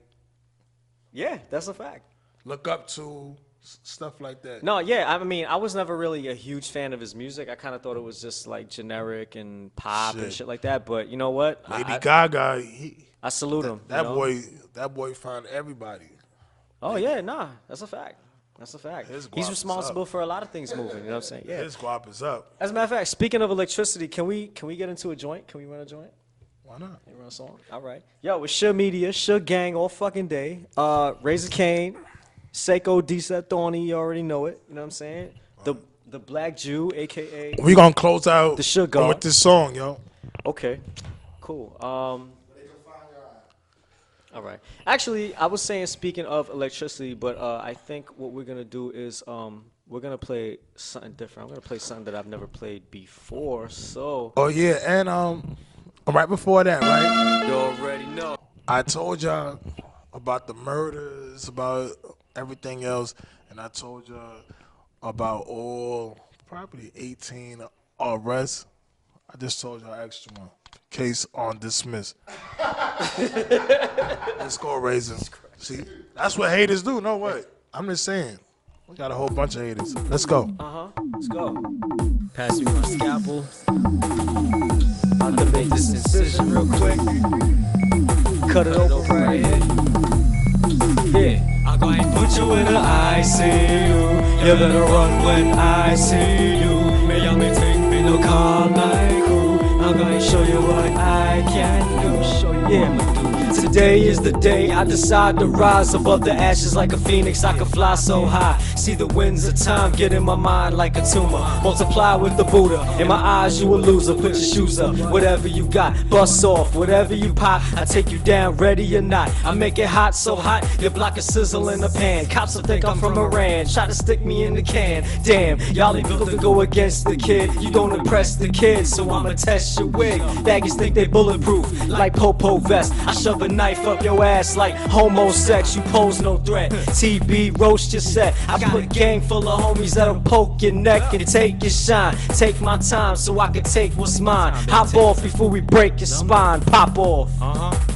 Yeah, that's a fact. look up to stuff like that. No, yeah, I mean, I was never really a huge fan of his music. I kind of thought it was just like generic and pop and Shit. shit like that. But you know what? Lady Gaga, I salute him. that you know? that boy found everybody. Oh yeah, nah, that's a fact. That's a fact. His guap He's is responsible up. for a lot of things moving. You know what I'm saying? Yeah. His guap is up. As a matter of fact, speaking of electricity, can we get into a joint? Can we run a joint? Why not? You run a song? All right. Yo, it's Shhh Media, Shhh Gang all fucking day. Razor Kane, Seiko D-Set Thorny, you already know it. You know what I'm saying? The Black Jew, aka We gonna close out The Sugar. with this song, yo. Okay, cool. All right. Actually, I was saying, speaking of electricity, but I think what we're gonna do is we're gonna play something different. I'm gonna play something that I've never played before. So Oh yeah, and right before that, right? you already know. I told y'all about the murders, about everything else, and I told y'all about all probably 18 arrests. I just told y'all extra one. Case on dismiss. Let's go, Raisins. See, that's what haters do. No way. I'm just saying. We got a whole bunch of haters. Let's go. Let's go. Pass me my scalpel. I'm gonna make this incision real quick. Cut it open right here. Yeah. I'm going to put you in the ICU. You better run when I see you. May I may take me no call my crew. I'm going to show you what I can do. Show you what today is the day I decide to rise above the ashes like a phoenix. I can fly so high. See the winds of time get in my mind like a tumor. Multiply with the Buddha. In my eyes you a loser. Put your shoes up. Whatever you got, bust off. Whatever you pop, I take you down, ready or not. I make it hot so hot, your block a sizzle in the pan. Cops will think I'm from Iran. Try to stick me in the can. Damn, y'all ain't built to go against the kid. You don't impress the kids, so I'ma test your wig. Baggies think they bulletproof, like Popo vest. I shove a knife up your ass like homo sex. You pose no threat. TB roast your set. I put a gang full of homies that'll poke your neck and take your shine. Take my time so I can take what's mine. Hop off before we break your spine. Pop off,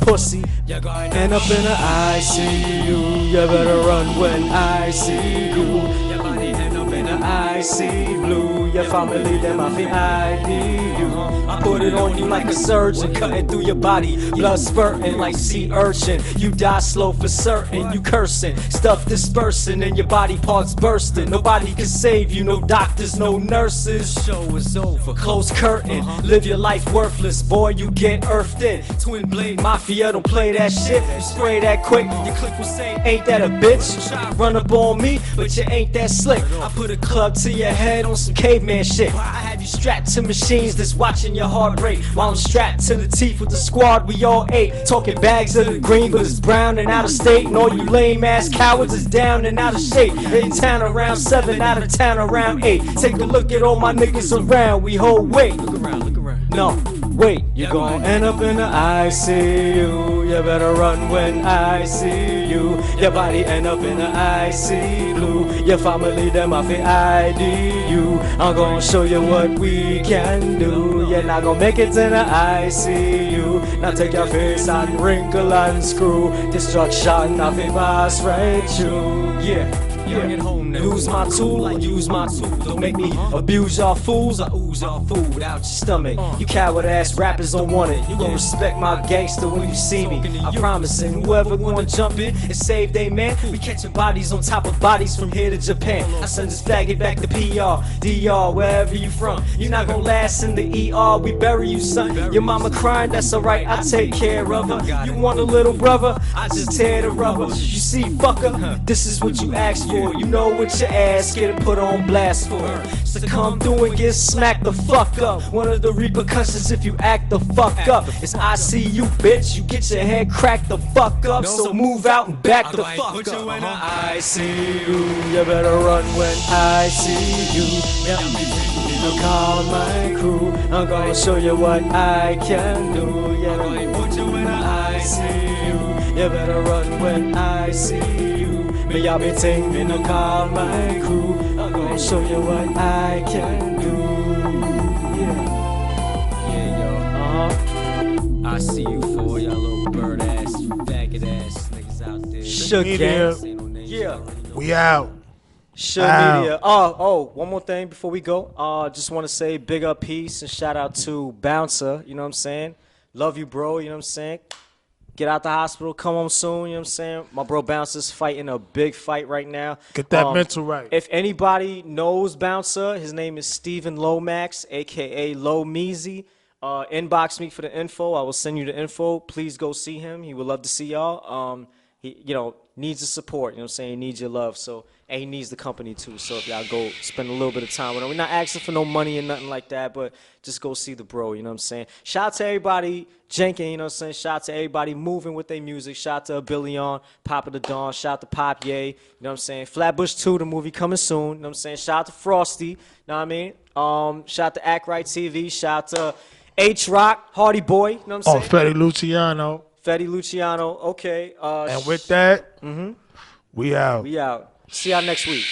pussy. End up in the ICU. You better run when I see you. Your body end up in the IC blue. Your family, them I feel ID you. I put it on you like a surgeon, cutting through your body, blood spurting like sea urchin. You die slow for certain, you cursing, stuff dispersing and your body parts bursting. Nobody can save you, no doctors, no nurses. Show is over, close curtain. Live your life worthless, boy, you get earthed in. Twin blade mafia, don't play that shit. You spray that quick, your click will say, ain't that a bitch? You try to run up on me, but you ain't that slick. I put a club to your head on some caveman shit. I have you strapped to machines that's watching your heart rate, while I'm strapped to the teeth with the squad we all ate. Talking bags of the green, but it's brown and out of state. And all you lame ass cowards is down and out of shape. In town around 7, out of town around 8. Take a look at all my niggas around, we hold weight. Look around. No, wait, you're gonna end up in the ICU. You better run when I see you. Your body end up in the IC blue. Your family, them I feel ID you. I'm gonna show you what we can do. You're not gonna make it to the ICU. Now take your face and wrinkle and screw. Destruction, I feel pass right through. Yeah. Use my tool, I use my tool. Don't make me abuse y'all fools, I ooze y'all food out your stomach. You coward ass rappers don't want it. You gon' respect my gangster when you see me. I promise, and whoever wanna jump in and save they man, we catching bodies on top of bodies from here to Japan. I send this faggot back to PR, DR, wherever you from. You're not gon' last in the ER, we bury you, son. Your mama crying, that's alright, I take care of her. You want a little brother? I just tear the rubber. You see, fucker, this is what you asked for. You know what your ass getting put on blast for. So come through and get smacked the fuck up. One of the repercussions if you act the fuck up is I see you, bitch. You get your head cracked the fuck up. So move out and back the fuck up. I see you. You better run when I see you. Yeah, call my crew. I'm gonna show you what I can do. Yeah, I'm gonna put you in the ICU. You better run when I see you. Me I be ting, me no call my crew. I'm gonna show you what I can do. Yeah, yo. I see you for y'all little bird ass, faggot ass niggas out there. Media. Yeah. We out. Shhh Media. Oh, one more thing before we go. Just want to say big up peace and shout out to Bouncer, you know what I'm saying? Love you, bro, you know what I'm saying? Get out the hospital, come home soon, you know what I'm saying? My bro Bouncer's fighting a big fight right now. Get that mental right. If anybody knows Bouncer, his name is Steven Lomax, a.k.a. Low Measy. Inbox me for the info. I will send you the info. Please go see him. He would love to see y'all. He, needs the support, you know what I'm saying? He needs your love. So and he needs the company too. So if y'all go spend a little bit of time with him, we're not asking for no money or nothing like that, but just go see the bro, you know what I'm saying? Shout out to everybody janking, you know what I'm saying? Shout out to everybody moving with their music. Shout out to Billion, Papa the Dawn, shout out to Pop Ye, you know what I'm saying? Flatbush 2, the movie coming soon, you know what I'm saying? Shout out to Frosty, you know what I mean? Shout out to Act Right TV, shout out to H-Rock, Hardy Boy, you know what I'm saying? Fetty Luciano. Fetty Luciano, okay. And with that, we out. We out. See y'all next week.